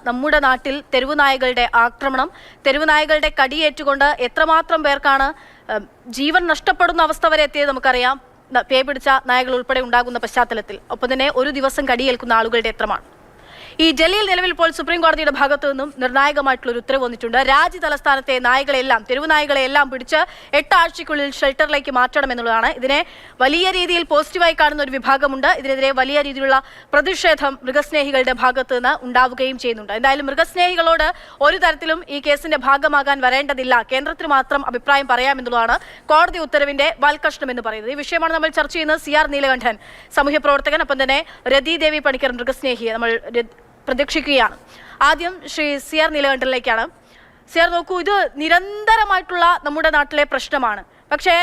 നമ്മുടെ നാട്ടിൽ തെരുവുനായകളുടെ ആക്രമണം, തെരുവുനായകളുടെ കടിയേറ്റുകൊണ്ട് എത്രമാത്രം പേർക്കാണ് ജീവൻ നഷ്ടപ്പെടുന്ന അവസ്ഥ വരെ എത്തിയത് നമുക്കറിയാം. പേ പിടിച്ച നായകൾ ഉൾപ്പെടെ ഉണ്ടാകുന്ന പശ്ചാത്തലത്തിൽ. ഒപ്പം തന്നെ ഒരു ദിവസം കടിയേൽക്കുന്ന ആളുകളുടെ എത്രമാണ്. ഈ ഡൽഹിയിൽ നിലവിൽ ഇപ്പോൾ സുപ്രീം കോടതിയുടെ ഭാഗത്തു നിന്നും നിർണായകമായിട്ടുള്ള ഒരു ഉത്തരവ് വന്നിട്ടുണ്ട്. രാജ്യ തലസ്ഥാനത്തെ നായകളെല്ലാം, തെരുവുനായകളെല്ലാം പിടിച്ച് 8 ആഴ്ചയ്ക്കുള്ളിൽ ഷെൽട്ടറിലേക്ക് മാറ്റണമെന്നുള്ളതാണ്. ഇതിനെ വലിയ രീതിയിൽ പോസിറ്റീവായി കാണുന്ന ഒരു വിഭാഗമുണ്ട്. ഇതിനെതിരെ വലിയ രീതിയിലുള്ള പ്രതിഷേധം മൃഗസ്നേഹികളുടെ ഭാഗത്ത് നിന്ന് ഉണ്ടാവുകയും ചെയ്യുന്നുണ്ട്. എന്തായാലും മൃഗസ്നേഹികളോട് ഒരു തരത്തിലും ഈ കേസിന്റെ ഭാഗമാകാൻ വരേണ്ടതില്ല, കേന്ദ്രത്തിന് മാത്രം അഭിപ്രായം പറയാമെന്നുള്ളതാണ് കോടതി ഉത്തരവിന്റെ വാൽക്കഷ്ണം എന്ന് പറയുന്നത്. ഈ വിഷയമാണ് നമ്മൾ ചർച്ച ചെയ്യുന്നത്. CR നീലകണ്ഠൻ, സാമൂഹ്യ പ്രവർത്തകൻ, ഒപ്പം തന്നെ രതി ദേവി പണിക്കർ, മൃഗസ്നേഹിയെ നമ്മൾ പ്രതീക്ഷിക്കുകയാണ്. ആദ്യം ശ്രീ CR നീലകണ്ഠനിലേക്കാണ്. CR, നോക്കൂ, ഇത് നിരന്തരമായിട്ടുള്ള നമ്മുടെ നാട്ടിലെ പ്രശ്നമാണ്. പക്ഷേ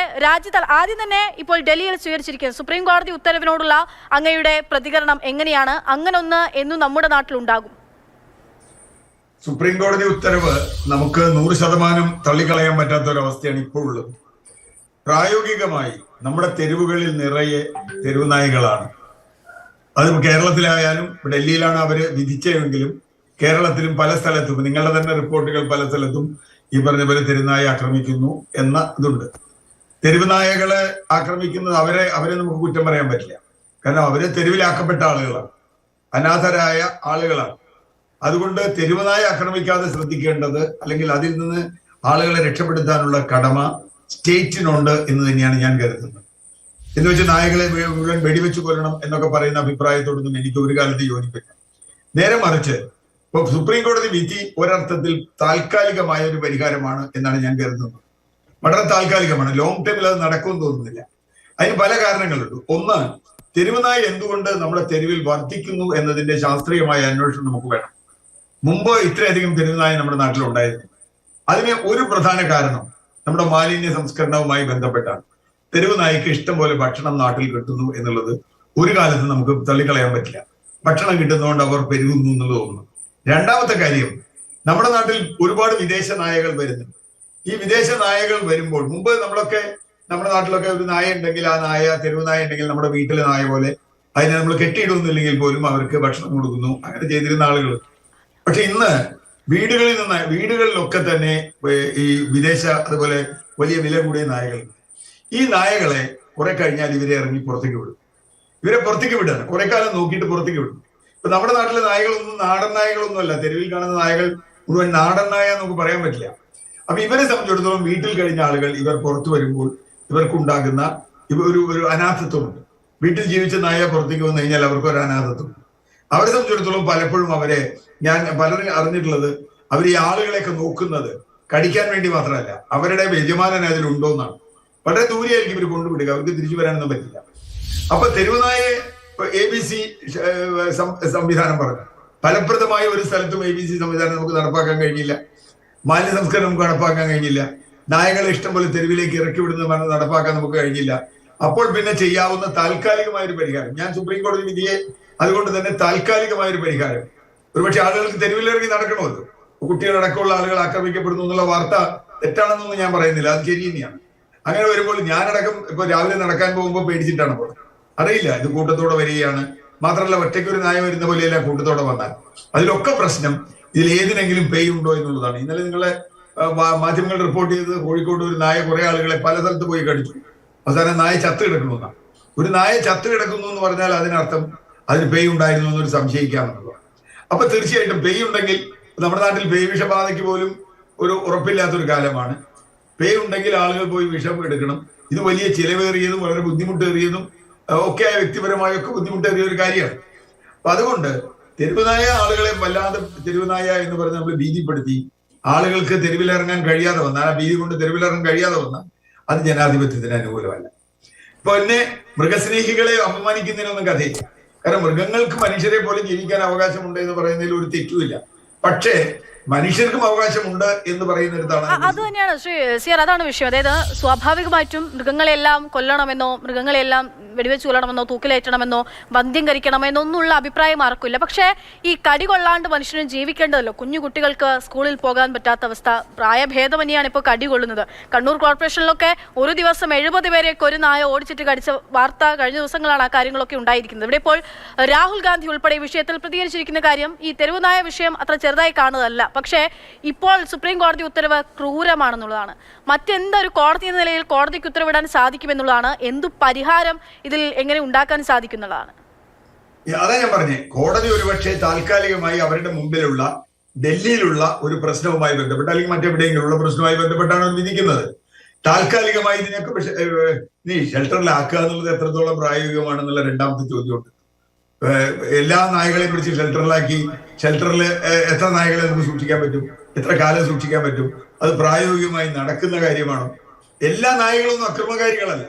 ആദ്യം തന്നെ ഇപ്പോൾ ഡൽഹിയിൽ സ്വീകരിച്ചിരിക്കുന്നത് സുപ്രീം കോടതി ഉത്തരവിനോടുള്ള അങ്ങയുടെ പ്രതികരണം എങ്ങനെയാണ്? അങ്ങനൊന്ന് എന്നും നമ്മുടെ നാട്ടിലുണ്ടാകും? സുപ്രീം കോടതി ഉത്തരവ് നമുക്ക് 100% തള്ളിക്കളയാൻ പറ്റാത്ത ഒരവസ്ഥയാണ് ഇപ്പോൾ ഉള്ളത്. പ്രായോഗികമായി നമ്മുടെ തെരുവുകളിൽ നിറയെ തെരുവുനായികളാണ്. അത് കേരളത്തിലായാലും ഡൽഹിയിലാണ് അവര് വിധിച്ചതെങ്കിലും കേരളത്തിലും പല സ്ഥലത്തും, നിങ്ങളുടെ തന്നെ റിപ്പോർട്ടുകൾ, പല സ്ഥലത്തും ഈ പറഞ്ഞ പോലെ തെരുവുനായ ആക്രമിക്കുന്നു എന്ന ഇതുണ്ട്. തെരുവുനായകളെ ആക്രമിക്കുന്നത് അവരെ നമുക്ക് കുറ്റം പറയാൻ പറ്റില്ല. കാരണം അവര് തെരുവിലാക്കപ്പെട്ട ആളുകളാണ്, അനാഥരായ ആളുകളാണ്. അതുകൊണ്ട് തെരുവുനായ ആക്രമിക്കാതെ ശ്രദ്ധിക്കേണ്ടത്, അല്ലെങ്കിൽ അതിൽ നിന്ന് ആളുകളെ രക്ഷപ്പെടുത്താനുള്ള കടമ സ്റ്റേറ്റിനുണ്ട് എന്ന് തന്നെയാണ് ഞാൻ കരുതുന്നത്. എന്ന് വെച്ച് നായകളെ മുഴുവൻ വെടിവെച്ച് കൊല്ലണം എന്നൊക്കെ പറയുന്ന അഭിപ്രായത്തോടൊന്നും എനിക്ക് ഒരു കാലത്ത് യോജിപ്പില്ല. നേരെ മറിച്ച് ഇപ്പൊ സുപ്രീം കോടതി വിധി ഒരർത്ഥത്തിൽ താൽക്കാലികമായ ഒരു പരിഹാരമാണ് എന്നാണ് ഞാൻ കരുതുന്നത്. വളരെ താൽക്കാലികമാണ്. ലോങ് ടൈമിൽ അത് നടക്കുമെന്ന് തോന്നുന്നില്ല. അതിന് പല കാരണങ്ങളുണ്ട്. ഒന്ന്, തെരുവുനായ എന്തുകൊണ്ട് നമ്മുടെ തെരുവിൽ വർദ്ധിക്കുന്നു എന്നതിന്റെ ശാസ്ത്രീയമായ അന്വേഷണം നമുക്ക് വേണം. മുമ്പ് ഇത്രയധികം തെരുവുനായ നമ്മുടെ നാട്ടിലുണ്ടായിരുന്നു. അതിന് ഒരു പ്രധാന കാരണം നമ്മുടെ മാലിന്യ സംസ്കരണവുമായി ബന്ധപ്പെട്ടാണ്. തെരുവുനായ്ക്ക് ഇഷ്ടം പോലെ ഭക്ഷണം നാട്ടിൽ കിട്ടുന്നു എന്നുള്ളത് ഒരു കാലത്ത് നമുക്ക് തള്ളിക്കളയാൻ പറ്റില്ല. ഭക്ഷണം കിട്ടുന്നതുകൊണ്ട് അവർ പെരുകുന്നു എന്നുള്ളത് തോന്നുന്നു. രണ്ടാമത്തെ കാര്യം, നമ്മുടെ നാട്ടിൽ ഒരുപാട് വിദേശ നായകൾ വരുന്നുണ്ട്. ഈ വിദേശ നായകൾ വരുമ്പോൾ, മുമ്പ് നമ്മുടെ നാട്ടിലൊക്കെ ഒരു നായ ഉണ്ടെങ്കിൽ ആ നായ, തെരുവുനായ ഉണ്ടെങ്കിൽ നമ്മുടെ വീട്ടിലെ നായ പോലെ അതിനെ നമ്മൾ കെട്ടിയിടുന്നില്ലെങ്കിൽ പോലും അവർക്ക് ഭക്ഷണം കൊടുക്കുന്നു, അങ്ങനെ ചെയ്തിരുന്ന ആളുകൾ. പക്ഷെ ഇന്ന് വീടുകളിലൊക്കെ തന്നെ ഈ വിദേശ, അതുപോലെ വലിയ വില കൂടിയ നായകൾ. ഈ നായകളെ കുറെ കഴിഞ്ഞാൽ ഇവരെ ഇറങ്ങി പുറത്തേക്ക് വിടും. ഇവരെ പുറത്തേക്ക് വിടാണ്, കുറെ കാലം നോക്കിയിട്ട് പുറത്തേക്ക് വിടും. ഇപ്പൊ നമ്മുടെ നാട്ടിലെ നായകളൊന്നും നാടൻ നായകളൊന്നും അല്ല. തെരുവിൽ കാണുന്ന നായകൾ മുഴുവൻ നാടൻ നായ നമുക്ക് പറയാൻ പറ്റില്ല. അപ്പൊ ഇവരെ സംബന്ധിച്ചിടത്തോളം വീട്ടിൽ കഴിഞ്ഞ ആളുകൾ ഇവർ പുറത്തു വരുമ്പോൾ ഇവർക്കുണ്ടാകുന്ന ഒരു അനാഥത്വമുണ്ട്. വീട്ടിൽ ജീവിച്ച നായ പുറത്തേക്ക് വന്നു കഴിഞ്ഞാൽ അവർക്ക് ഒരു അനാഥത്വമുണ്ട്. അവരെ സംബന്ധിച്ചിടത്തോളം പലപ്പോഴും ഞാൻ പലരും അറിഞ്ഞിട്ടുള്ളത്, അവർ ഈ ആളുകളെയൊക്കെ നോക്കുന്നത് കടിക്കാൻ വേണ്ടി മാത്രമല്ല, അവരുടെ യജമാനൻ അതിലുണ്ടോന്നാണ്. വളരെ ദൂരെയായിരിക്കും ഇവർ കൊണ്ടുവിടുക, അവർക്ക് തിരിച്ചു വരാനൊന്നും പറ്റില്ല. അപ്പൊ തെരുവുനായെ ABC സംവിധാനം പറഞ്ഞു. ഫലപ്രദമായ ഒരു സ്ഥലത്തും ABC സംവിധാനം നമുക്ക് നടപ്പാക്കാൻ കഴിഞ്ഞില്ല. മാലിന്യ സംസ്കരണം നമുക്ക് നടപ്പാക്കാൻ കഴിഞ്ഞില്ല. നായകളെ ഇഷ്ടം പോലെ തെരുവിലേക്ക് ഇറക്കി വിടുന്ന നടപ്പാക്കാൻ നമുക്ക് കഴിഞ്ഞില്ല. അപ്പോൾ പിന്നെ ചെയ്യാവുന്ന താൽക്കാലികമായ ഒരു പരിഹാരം, ഞാൻ സുപ്രീം കോടതി വിധിയെ അതുകൊണ്ട് തന്നെ താൽക്കാലികമായ ഒരു പരിഹാരം, ഒരുപക്ഷെ ആളുകൾക്ക് തെരുവിലിറങ്ങി നടക്കണമല്ലോ. കുട്ടികളടക്കമുള്ള ആളുകൾ ആക്രമിക്കപ്പെടുന്നു എന്നുള്ള വാർത്ത തെറ്റാണെന്നൊന്നും ഞാൻ പറയുന്നില്ല, അത് ശരി തന്നെയാണ്. അങ്ങനെ വരുമ്പോൾ ഞാനടക്കം ഇപ്പൊ രാവിലെ നടക്കാൻ പോകുമ്പോൾ പേടിച്ചിട്ടാണ് പോകുന്നത്. അറിയില്ല ഇത് കൂട്ടത്തോടെ വരികയാണ്. മാത്രമല്ല ഒറ്റയ്ക്ക് ഒരു നായ വരുന്ന പോലെയല്ല കൂട്ടത്തോടെ വന്നാൽ. അതിലൊക്കെ പ്രശ്നം ഇതിൽ ഏതിനെങ്കിലും പേ ഉണ്ടോ എന്നുള്ളതാണ്. ഇന്നലെ നിങ്ങളെ മാധ്യമങ്ങൾ റിപ്പോർട്ട് ചെയ്തത് കോഴിക്കോട് ഒരു നായ കുറെ ആളുകളെ പല സ്ഥലത്ത് പോയി കടിച്ചു. അവസാനം നായ ചത്ത് കിടക്കണമെന്നാണ്. ഒരു നായ ചത്ത് കിടക്കുന്നു എന്ന് പറഞ്ഞാൽ അതിനർത്ഥം അതിന് പേ ഉണ്ടായിരുന്നു എന്നൊരു സംശയിക്കാമെന്നുള്ളതാണ്. അപ്പൊ തീർച്ചയായിട്ടും പേ ഉണ്ടെങ്കിൽ, നമ്മുടെ നാട്ടിൽ പേ വിഷബാധയ്ക്ക് പോലും ഒരു ഉറപ്പില്ലാത്തൊരു കാലമാണ്. പേ ഉണ്ടെങ്കിൽ ആളുകൾ പോയി വിഷം എടുക്കണം. ഇത് വലിയ ചിലവേറിയതും വളരെ ബുദ്ധിമുട്ടേറിയതും ഒക്കെ വ്യക്തിപരമായൊക്കെ ബുദ്ധിമുട്ടേറിയ ഒരു കാര്യമാണ്. അപ്പൊ അതുകൊണ്ട് തെരുവുനായ ആളുകളെ വല്ലാതെ, തെരുവുനായ എന്ന് പറഞ്ഞ് നമ്മൾ ഭീതിപ്പെടുത്തി ആളുകൾക്ക് തെരുവിലിറങ്ങാൻ കഴിയാതെ വന്നാൽ, ആ ഭീതി കൊണ്ട് തെരുവിലിറങ്ങാൻ കഴിയാതെ വന്നാൽ അത് ജനാധിപത്യത്തിന് അനുകൂലമല്ല. ഇപ്പൊ എന്നെ മൃഗസ്നേഹികളെ അപമാനിക്കുന്നതിനൊന്നും കഥയില്ല. കാരണം മൃഗങ്ങൾക്ക് മനുഷ്യരെ പോലെ ജീവിക്കാൻ അവകാശമുണ്ട് എന്ന് പറയുന്നതിൽ ഒരു തെറ്റുമില്ല. പക്ഷേ മനുഷ്യർക്കും അവകാശമുണ്ട് എന്ന് പറയുന്നിടത്താണ് അത് തന്നെയാണ് ശ്രീ സിയർ, അതാണ് വിഷയം. അതായത് സ്വാഭാവികമായിട്ടും മൃഗങ്ങളെല്ലാം കൊല്ലണമെന്നോ മൃഗങ്ങളെല്ലാം വെടിവെച്ച് കൊല്ലണമെന്നോ തൂക്കിലേറ്റണമെന്നോ വന്ധ്യംകരിക്കണമെന്നോ ഒന്നുള്ള അഭിപ്രായം ആർക്കില്ല. പക്ഷേ ഈ കടി കൊള്ളാണ്ട് മനുഷ്യനും ജീവിക്കേണ്ടതല്ലോ. കുഞ്ഞു കുട്ടികൾക്ക് സ്കൂളിൽ പോകാൻ പറ്റാത്ത അവസ്ഥ, പ്രായഭേദമന്യാണ് ഇപ്പോൾ കടി കൊള്ളുന്നത്. കണ്ണൂർ കോർപ്പറേഷനിലൊക്കെ ഒരു ദിവസം 70 പേരെയൊക്കെ ഒരു നായ ഓടിച്ചിട്ട് കടിച്ച വാർത്ത കഴിഞ്ഞ ദിവസങ്ങളാണ് ആ കാര്യങ്ങളൊക്കെ ഉണ്ടായിരിക്കുന്നത്. ഇവിടെ ഇപ്പോൾ രാഹുൽ ഗാന്ധി ഉൾപ്പെടെ ഈ വിഷയത്തിൽ പ്രതികരിച്ചിരിക്കുന്ന കാര്യം ഈ തെരുവുനായ വിഷയം അത്ര ചെറുതായി കാണുന്നതല്ല. പക്ഷേ ഇപ്പോൾ സുപ്രീം കോടതി ഉത്തരവ് ക്രൂരമാണെന്നുള്ളതാണ്. മറ്റെന്തൊരു കോടതി എന്ന നിലയിൽ കോടതിക്ക് ഉത്തരവിടാൻ സാധിക്കുമെന്നുള്ളതാണ്. എന്തു പരിഹാരം ഇതിൽ എങ്ങനെ ഉണ്ടാക്കാൻ സാധിക്കുന്നുള്ളതാണ്. അതാ ഞാൻ പറഞ്ഞേ, കോടതി ഒരുപക്ഷെ താൽക്കാലികമായി അവരുടെ മുമ്പിലുള്ള ഡൽഹിയിലുള്ള ഒരു പ്രശ്നവുമായി ബന്ധപ്പെട്ട് അല്ലെങ്കിൽ മറ്റെവിടെയെങ്കിലുള്ള പ്രശ്നവുമായി ബന്ധപ്പെട്ടാണ് വിധിക്കുന്നത്. താൽക്കാലികമായി ഇതിനൊക്കെ നീ ഷെൽട്ടറിലാക്കുക എന്നുള്ളത് എത്രത്തോളം പ്രായോഗികമാണെന്നുള്ള രണ്ടാമത്തെ ചോദ്യമുണ്ട്. എല്ലാ നായകളെയും പിടിച്ച് ഷെൽട്ടറിൽ എത്ര നായകളെ നമുക്ക് സൂക്ഷിക്കാൻ പറ്റും, എത്ര കാലം സൂക്ഷിക്കാൻ പറ്റും, അത് പ്രായോഗികമായി നടക്കുന്ന കാര്യമാണോ? എല്ലാ നായകളൊന്നും അക്രമകാരികളല്ല.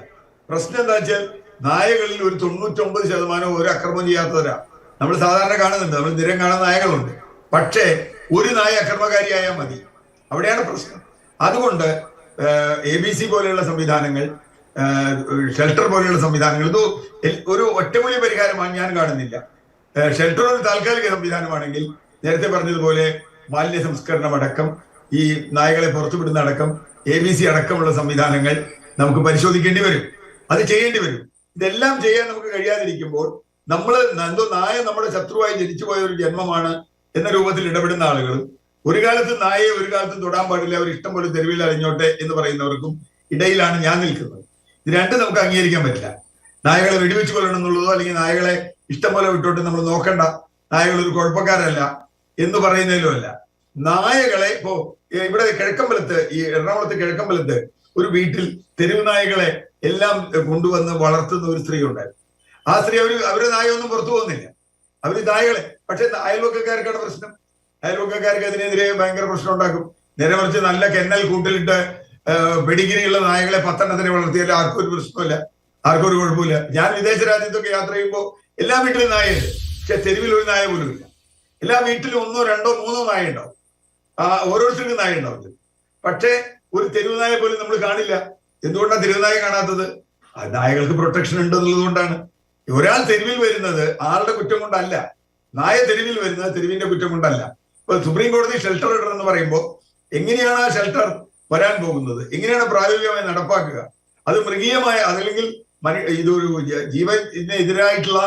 പ്രശ്നം എന്താ വെച്ചാൽ നായകളിൽ ഒരു 99% ഒരു അക്രമം ചെയ്യാത്തവരാ നമ്മൾ സാധാരണ കാണുന്നുണ്ട്. നമ്മൾ നിരം കാണുന്ന നായകളുണ്ട്. പക്ഷേ ഒരു നായ അക്രമകാരിയായാൽ മതി, അവിടെയാണ് പ്രശ്നം. അതുകൊണ്ട് ABC പോലെയുള്ള സംവിധാനങ്ങൾ, ഷെൽട്ടർ പോലെയുള്ള സംവിധാനങ്ങൾ ഇത് ഒരു ഒറ്റമൂലി പരിഹാരമാണ് ഞാൻ കാണുന്നില്ല. ഷെൽട്ടർ ഒരു താൽക്കാലിക സംവിധാനമാണെങ്കിൽ നേരത്തെ പറഞ്ഞതുപോലെ മാലിന്യ സംസ്കരണം അടക്കം, ഈ നായകളെ പുറത്തുവിടുന്ന അടക്കം, ABC അടക്കമുള്ള സംവിധാനങ്ങൾ നമുക്ക് പരിശോധിക്കേണ്ടി വരും, അത് ചെയ്യേണ്ടി വരും. ഇതെല്ലാം ചെയ്യാൻ നമുക്ക് കഴിയാതിരിക്കുമ്പോൾ നമ്മൾ എന്തോ നായ നമ്മുടെ ശത്രുവായി ജനിച്ചു പോയ ഒരു ജന്മമാണ് എന്ന രൂപത്തിൽ ഇടപെടുന്ന ആളുകളും ഒരു കാലത്ത് നായയെ ഒരു കാലത്തും തൊടാൻ പാടില്ല, അവർ ഇഷ്ടം പോലെ തെരുവിൽ അലഞ്ഞോട്ടെ എന്ന് പറയുന്നവർക്കും ഇടയിലാണ് ഞാൻ നിൽക്കുന്നത്. ഇത് രണ്ടും നമുക്ക് അംഗീകരിക്കാൻ പറ്റില്ല. നായകളെ വെടിവെച്ച് കൊല്ലണം എന്നുള്ളതോ അല്ലെങ്കിൽ നായകളെ ഇഷ്ടം പോലെ വിട്ടോട്ട് നമ്മൾ നോക്കണ്ട, നായകൾ ഒരു കുഴപ്പക്കാരല്ല എന്ന് പറയുന്നതിലും അല്ല. നായകളെ ഇപ്പോ ഇവിടെ കിഴക്കമ്പലത്ത്, ഈ എറണാകുളത്ത് കിഴക്കമ്പലത്ത് ഒരു വീട്ടിൽ തെരുവ് നായകളെ എല്ലാം കൊണ്ടുവന്ന് വളർത്തുന്ന ഒരു സ്ത്രീ ഉണ്ടായിരുന്നു. ആ സ്ത്രീ അവര് നായൊന്നും പുറത്തു പോകുന്നില്ല, അവര് നായകളെ. പക്ഷെ അയൽവക്കക്കാർക്കാണ് പ്രശ്നം. അയൽവക്കക്കാർക്ക് അതിനെതിരെ ഭയങ്കര പ്രശ്നം ഉണ്ടാക്കും. നേരെ മറിച്ച് നല്ല കെന്നൽ കൂട്ടിലിട്ട് പെഡിഗ്രിയുള്ള നായകളെ 10 എണ്ണത്തിനെ വളർത്തിയാൽ ആർക്കും ഒരു പ്രശ്നമില്ല, ആർക്കും ഒരു കുഴപ്പമില്ല. ഞാൻ വിദേശ രാജ്യത്തൊക്കെ യാത്ര ചെയ്യുമ്പോൾ എല്ലാ വീട്ടിലും നായയുണ്ട്, പക്ഷെ തെരുവിൽ ഒരു നായ പോലും ഇല്ല. എല്ലാ വീട്ടിലും 1, 2, 3 നായ ഉണ്ടാവും, ഓരോരുത്തർക്കും നായ ഉണ്ടാവും. പക്ഷേ ഒരു തെരുവ് നായ പോലും നമ്മൾ കാണില്ല. എന്തുകൊണ്ടാണ് തെരുവുനായ കാണാത്തത്? നായകൾക്ക് പ്രൊട്ടക്ഷൻ ഉണ്ടെന്നുള്ളത് കൊണ്ടാണ്. ഒരാൾ തെരുവിൽ വരുന്നത് ആളുടെ കുറ്റം കൊണ്ടല്ല, നായ തെരുവിൽ വരുന്നത് തെരുവിന്റെ കുറ്റം കൊണ്ടല്ല. ഇപ്പൊ സുപ്രീം കോടതി ഷെൽട്ടർ ഇടണമെന്ന് പറയുമ്പോൾ എങ്ങനെയാണ് ആ ഷെൽട്ടർ വരാൻ പോകുന്നത്, എങ്ങനെയാണ് പ്രായോഗികമായി നടപ്പാക്കുക? അത് മൃഗീയമായ അതല്ലെങ്കിൽ ഇതൊരു ജീവന് എതിരായിട്ടുള്ള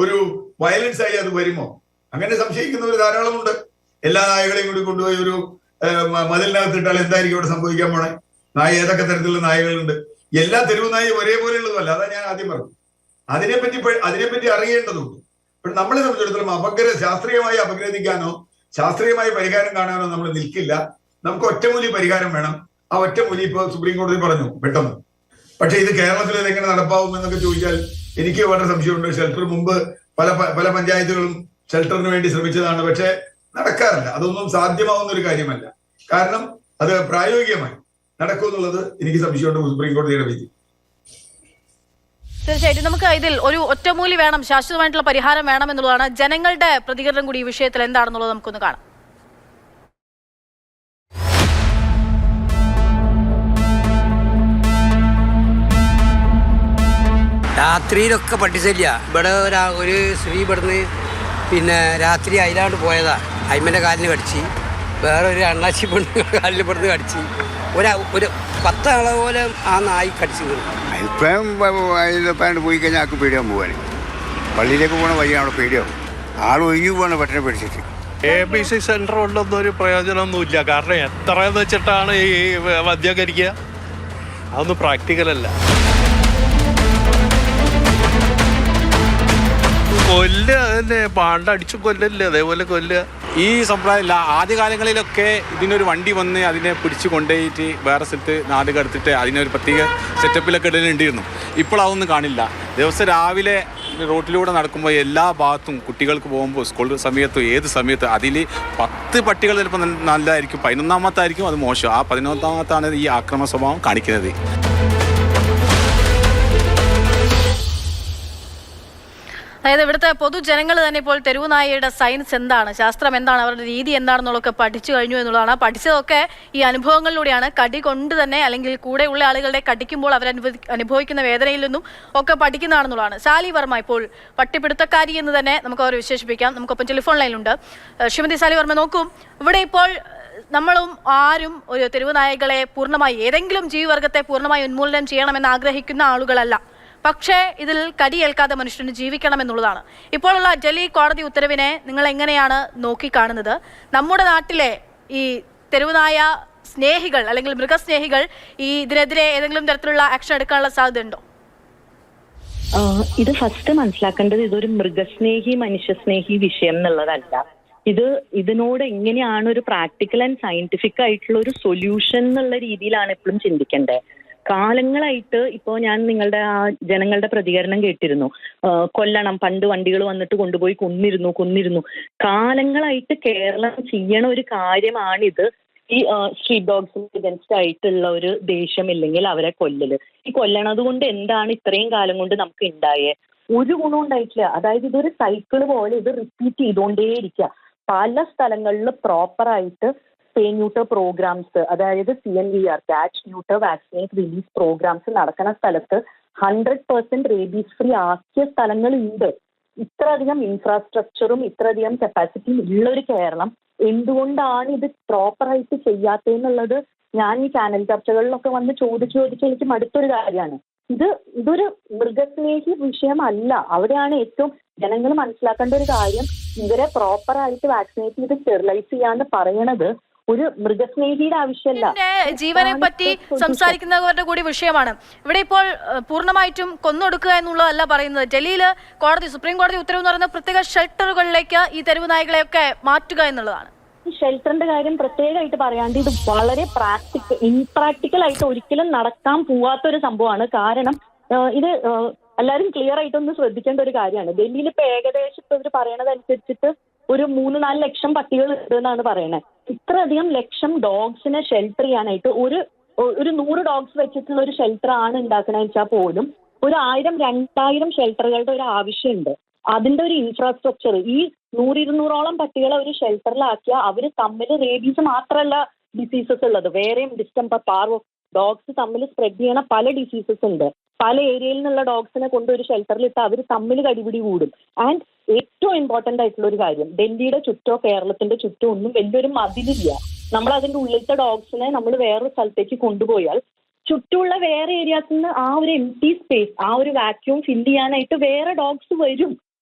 ഒരു വയലൻസ് ആയി അത് വരുമോ? അങ്ങനെ സംശയിക്കുന്നവർ ധാരാളമുണ്ട്. എല്ലാ നായകളെയും കൂടി കൊണ്ടുപോയി ഒരു മതിലിനകത്തിട്ടാൽ എന്തായിരിക്കും അവിടെ സംഭവിക്കാൻ പോണേ? നായ ഏതൊക്കെ തരത്തിലുള്ള നായകളുണ്ട്? എല്ലാ തെരുവ് നായും ഒരേപോലെയുള്ളതല്ല. അതാ ഞാൻ ആദ്യം പറഞ്ഞു. അതിനെപ്പറ്റി അറിയേണ്ടതുണ്ട്. അപ്പോൾ നമ്മളെ സംബന്ധിച്ചിടത്തോളം ശാസ്ത്രീയമായി അപഗ്രഥിക്കാനോ ശാസ്ത്രീയമായി പരിഹാരം കാണാനോ നമ്മൾ നിൽക്കില്ല. നമുക്ക് ഒറ്റമൂലി പരിഹാരം വേണം. ആ ഒറ്റമൂലി ഇപ്പോൾ സുപ്രീം കോടതി പറഞ്ഞു പെട്ടെന്ന്. പക്ഷെ ഇത് കേരളത്തിൽ ഇതെങ്ങനെ നടപ്പാവും എന്നൊക്കെ ചോദിച്ചാൽ എനിക്ക് വളരെ സംശയമുണ്ട്. ഷെൽട്ടർ മുമ്പ് പല പഞ്ചായത്തുകളും ഷെൽട്ടറിന് വേണ്ടി ശ്രമിച്ചതാണ്, പക്ഷെ നടക്കാറില്ല. അതൊന്നും സാധ്യമാവുന്ന ഒരു കാര്യമല്ല. കാരണം അത് പ്രായോഗികമായി നടക്കുമെന്നുള്ളത് എനിക്ക് സംശയമുണ്ട് സുപ്രീം കോടതിയുടെ വിധി. തീർച്ചയായിട്ടും നമുക്ക് ഇതിൽ ഒരു ഒറ്റമൂലി വേണം, ശാശ്വതമായിട്ടുള്ള പരിഹാരം വേണം എന്നുള്ളതാണ്. ജനങ്ങളുടെ പ്രതികരണം കൂടി ഈ വിഷയത്തിൽ എന്താണെന്നുള്ളത് നമുക്കൊന്ന് കാണാം. രാത്രിയിലൊക്കെ പട്ടിശല്യ. ഇവിടെ ഒരു സ്ത്രീ ഇവിടുന്ന് പിന്നെ രാത്രി അതിലാണ്ട് പോയതാ, അയിമൻ്റെ കാലിന് കടിച്ച്, വേറെ ഒരു അണ്ണാച്ചി പെണ്ണ് കാലിൽ ഇവിടുന്ന് കടിച്ച്, ഒരു 10 ആളെ പോലെ ആ നായി കടിച്ചു വീണു. ഇപ്പം പോയി കഴിഞ്ഞാൽ ആൾക്ക് പേടിയാൻ പോകാൻ, പള്ളിയിലേക്ക് പോകുന്ന വഴിയാണ് അവിടെ പേടിയാവും. ആൾ ഒഴിഞ്ഞു പോകണം പെട്ടെന്ന് പേടിച്ചിട്ട്. ABC സെന്റർ കൊണ്ടൊന്നും ഒരു പ്രയോജനമൊന്നുമില്ല. കാരണം എത്രയെന്ന് വെച്ചിട്ടാണ് ഈ വന്ധ്യകരിക്കുക? അതൊന്നും പ്രാക്ടിക്കലല്ല. കൊല്ലുക തന്നെ, പാണ്ടടിച്ചു കൊല്ലല്ലേ, അതേപോലെ കൊല്ലുക. ഈ സമ്പ്രദായമില്ല. ആദ്യകാലങ്ങളിലൊക്കെ ഇതിനൊരു വണ്ടി വന്ന് അതിനെ പിടിച്ച് കൊണ്ടുപോയിട്ട് വേറെ സ്ഥലത്ത് നാട് കടത്തിട്ട് അതിനൊരു പ്രത്യേക സെറ്റപ്പിലൊക്കെ ഇടലുണ്ടായിരുന്നു. ഇപ്പോൾ അതൊന്നും കാണില്ല. ദിവസം രാവിലെ റോട്ടിലൂടെ നടക്കുമ്പോൾ എല്ലാ ഭാഗത്തും കുട്ടികൾക്ക് പോകുമ്പോൾ സ്കൂൾ സമയത്തും ഏത് സമയത്തും അതിൽ 10 പട്ടികൾ ചിലപ്പോൾ നല്ലതായിരിക്കും, 11ാമത്തായിരിക്കും അത് മോശം. ആ 11ാമത്താണ് ഈ ആക്രമണ സ്വഭാവം കാണിക്കുന്നത്. അതായത് ഇവിടുത്തെ പൊതുജനങ്ങൾ തന്നെ ഇപ്പോൾ തെരുവ് നായയുടെ സയൻസ് എന്താണ്, ശാസ്ത്രം എന്താണ്, അവരുടെ രീതി എന്താണെന്നുള്ളതൊക്കെ പഠിച്ചു കഴിഞ്ഞു എന്നുള്ളതാണ്. പഠിച്ചതൊക്കെ ഈ അനുഭവങ്ങളിലൂടെയാണ്. കടി കൊണ്ട് തന്നെ അല്ലെങ്കിൽ കൂടെയുള്ള ആളുകളുടെ കടിക്കുമ്പോൾ അവർ അനുഭവിക്കുന്ന വേദനയിൽ നിന്നും ഒക്കെ പഠിക്കുന്നതാണെന്നുള്ളതാണ്. സാലി വർമ്മ ഇപ്പോൾ പട്ടിപിടുത്തക്കാരി എന്ന് തന്നെ നമുക്ക് അവരെ വിശേഷിപ്പിക്കാം. നമുക്കൊപ്പം ടെലിഫോൺ ലൈനിലുണ്ട്. ശ്രീമതി സാലി വർമ്മ, നോക്കൂ, ഇവിടെ ഇപ്പോൾ നമ്മളും ആരും ഒരു തെരുവ് നായകളെ പൂർണ്ണമായി, ഏതെങ്കിലും ജീവിവർഗത്തെ പൂർണ്ണമായി ഉന്മൂലനം ചെയ്യണമെന്ന് ആഗ്രഹിക്കുന്ന ആളുകളല്ല. പക്ഷേ ഇതിൽ കടിയേൽക്കാതെ മനുഷ്യന് ജീവിക്കണമെന്നുള്ളതാണ്. ഇപ്പോഴുള്ള ഡൽഹി കോടതി ഉത്തരവിനെ നിങ്ങൾ എങ്ങനെയാണ് നോക്കിക്കാണുന്നത്? നമ്മുടെ നാട്ടിലെ ഈ തെരുവുനായ സ്നേഹികൾ അല്ലെങ്കിൽ മൃഗസ്നേഹികൾ ഇതിനെതിരെ ഏതെങ്കിലും തരത്തിലുള്ള ആക്ഷൻ എടുക്കാനുള്ള സാധ്യത ഉണ്ടോ? ഇത് ഫസ്റ്റ് മനസ്സിലാക്കേണ്ടത് ഇതൊരു മൃഗസ്നേഹി മനുഷ്യസ്നേഹി വിഷയം എന്നുള്ളതല്ല. ഇതിനോട് എങ്ങനെയാണ് ഒരു പ്രാക്ടിക്കൽ ആൻഡ് സയന്റിഫിക് ആയിട്ടുള്ള ഒരു സൊല്യൂഷൻ എന്നുള്ള രീതിയിലാണ് എപ്പോഴും ചിന്തിക്കേണ്ടത്. കാലങ്ങളായിട്ട് ഇപ്പോൾ ഞാൻ നിങ്ങളുടെ ജനങ്ങളുടെ പ്രതികരണം കേട്ടിരുന്നു, കൊല്ലണം, പണ്ട് വണ്ടികൾ വന്നിട്ട് കൊണ്ടുപോയി കൊന്നിരുന്നു. കാലങ്ങളായിട്ട് കേരളം ചെയ്യണ ഒരു കാര്യമാണിത്. ഈ സ്ട്രീറ്റ് ഡോഗ്സിന് എഗൻസ്റ്റ് ആയിട്ടുള്ള ഒരു ദേഷ്യമില്ലെങ്കിൽ അവരെ കൊല്ലല്. ഈ കൊല്ലണത് കൊണ്ട് എന്താണ് ഇത്രയും കാലം കൊണ്ട് നമുക്ക് ഉണ്ടായേ? ഒരു ഗുണം ഉണ്ടായിട്ടില്ല. അതായത് ഇതൊരു സൈക്കിൾ പോലെ ഇത് റിപ്പീറ്റ് ചെയ്തുകൊണ്ടേയിരിക്കുക. പല സ്ഥലങ്ങളിൽ പ്രോപ്പറായിട്ട് സ്പേ ന്യൂട്ടർ പ്രോഗ്രാംസ്, അതായത് CNVR, catch neuter vaccinate release programs നടക്കുന്ന സ്ഥലത്ത് 100% റേബീസ് ഫ്രീ ആക്കിയ സ്ഥലങ്ങളുണ്ട്. ഇത്രയധികം ഇൻഫ്രാസ്ട്രക്ചറും ഇത്രയധികം കപ്പാസിറ്റിയും ഉള്ള ഒരു കേരളം എന്തുകൊണ്ടാണ് ഇത് പ്രോപ്പറായിട്ട് ചെയ്യാത്തതെന്നുള്ളത് ഞാൻ ഈ ചാനൽ ചർച്ചകളിലൊക്കെ വന്ന് ചോദിച്ച് എനിക്ക് മടുത്തൊരു കാര്യമാണ്. ഇതൊരു മൃഗസ്നേഹി വിഷയമല്ല. അവിടെയാണ് ഏറ്റവും ജനങ്ങൾ മനസ്സിലാക്കേണ്ട ഒരു കാര്യം. ഇവരെ പ്രോപ്പറായിട്ട് വാക്സിനേറ്റ് ചെയ്ത് സ്റ്റെറിലൈസ് ചെയ്യാന്ന് പറയണത് ഒരു മൃഗസ്നേഹിയുടെ ആവശ്യമല്ല. ജീവനെ പറ്റി സംസാരിക്കുന്നവരുടെ കൂടി വിഷയമാണ്. ഇവിടെ ഇപ്പോൾ പൂർണ്ണമായിട്ടും കൊന്നൊടുക്കുക എന്നുള്ളതല്ല പറയുന്നത്. ഡൽഹിയിൽ സുപ്രീം കോടതി ഉത്തരവ് എന്ന് പറയുന്നത് പ്രത്യേക ഷെൽട്ടറുകളിലേക്ക് ഈ തെരുവ് നായകളെയൊക്കെ മാറ്റുക എന്നുള്ളതാണ്. ഈ ഷെൽട്ടറിന്റെ കാര്യം പ്രത്യേകമായിട്ട് പറയാണ്ട് ഇത് വളരെ ഇംപ്രാക്ടിക്കൽ ആയിട്ട് ഒരിക്കലും നടക്കാൻ പോവാത്തൊരു സംഭവമാണ്. കാരണം ഇത് എല്ലാവരും ക്ലിയർ ആയിട്ടൊന്ന് ശ്രദ്ധിക്കേണ്ട ഒരു കാര്യമാണ്. ഡൽഹിയിൽ ഇപ്പൊ ഏകദേശം ഇപ്പൊ ഇവർ പറയണതനുസരിച്ചിട്ട് ഒരു 3-4 ലക്ഷം പട്ടികൾ ഉണ്ട് എന്നാണ് പറയുന്നത്. ഇത്രയധികം ലക്ഷം ഡോഗ്സിനെ ഷെൽട്ടർ ചെയ്യാനായിട്ട് ഒരു 100 ഡോഗ്സ് വെച്ചിട്ടുള്ള ഒരു ഷെൽട്ടർ ആണ് ഉണ്ടാക്കണമെന്ന് വെച്ചാൽ പോലും ഒരു 1000-2000 ഷെൽട്ടറുകളുടെ ഒരു ആവശ്യമുണ്ട്. അതിന്റെ ഒരു ഇൻഫ്രാസ്ട്രക്ചർ, ഈ 100-200ഓളം പട്ടികളെ ഒരു ഷെൽട്ടറിലാക്കിയാൽ അവർ തമ്മിൽ റേബീസ് മാത്രമല്ല ഡിസീസസ് ഉള്ളത്, വേറെയും ഡിസ്റ്റംപർ, പാർവോ, ഡോഗ്സ് തമ്മിൽ സ്പ്രെഡ് ചെയ്യണ പല ഡിസീസസ് ഉണ്ട്. പല ഏരിയയിൽ നിന്നുള്ള ഡോഗ്സിനെ കൊണ്ട് ഒരു ഷെൽട്ടറിലിട്ട് അവർ തമ്മിൽ കടിപിടി കൂടും. ആൻഡ് ഏറ്റവും ഇമ്പോർട്ടന്റ് ആയിട്ടുള്ള ഒരു കാര്യം, ഡൽഹിയുടെ ചുറ്റോ കേരളത്തിന്റെ ചുറ്റോ ഒന്നും വലിയൊരു മതിലില്ല. നമ്മൾ അതിന്റെ ഉള്ളിലത്തെ ഡോഗ്സിനെ നമ്മൾ വേറൊരു സ്ഥലത്തേക്ക് കൊണ്ടുപോയാൽ ചുറ്റുമുള്ള വേറെ ഏരിയാസിൽ നിന്ന് ആ ഒരു എംപ്റ്റി സ്പേസ്, ആ ഒരു വാക്യൂം ഫില്ല് ചെയ്യാനായിട്ട് വേറെ ഡോഗ്സ് വരും.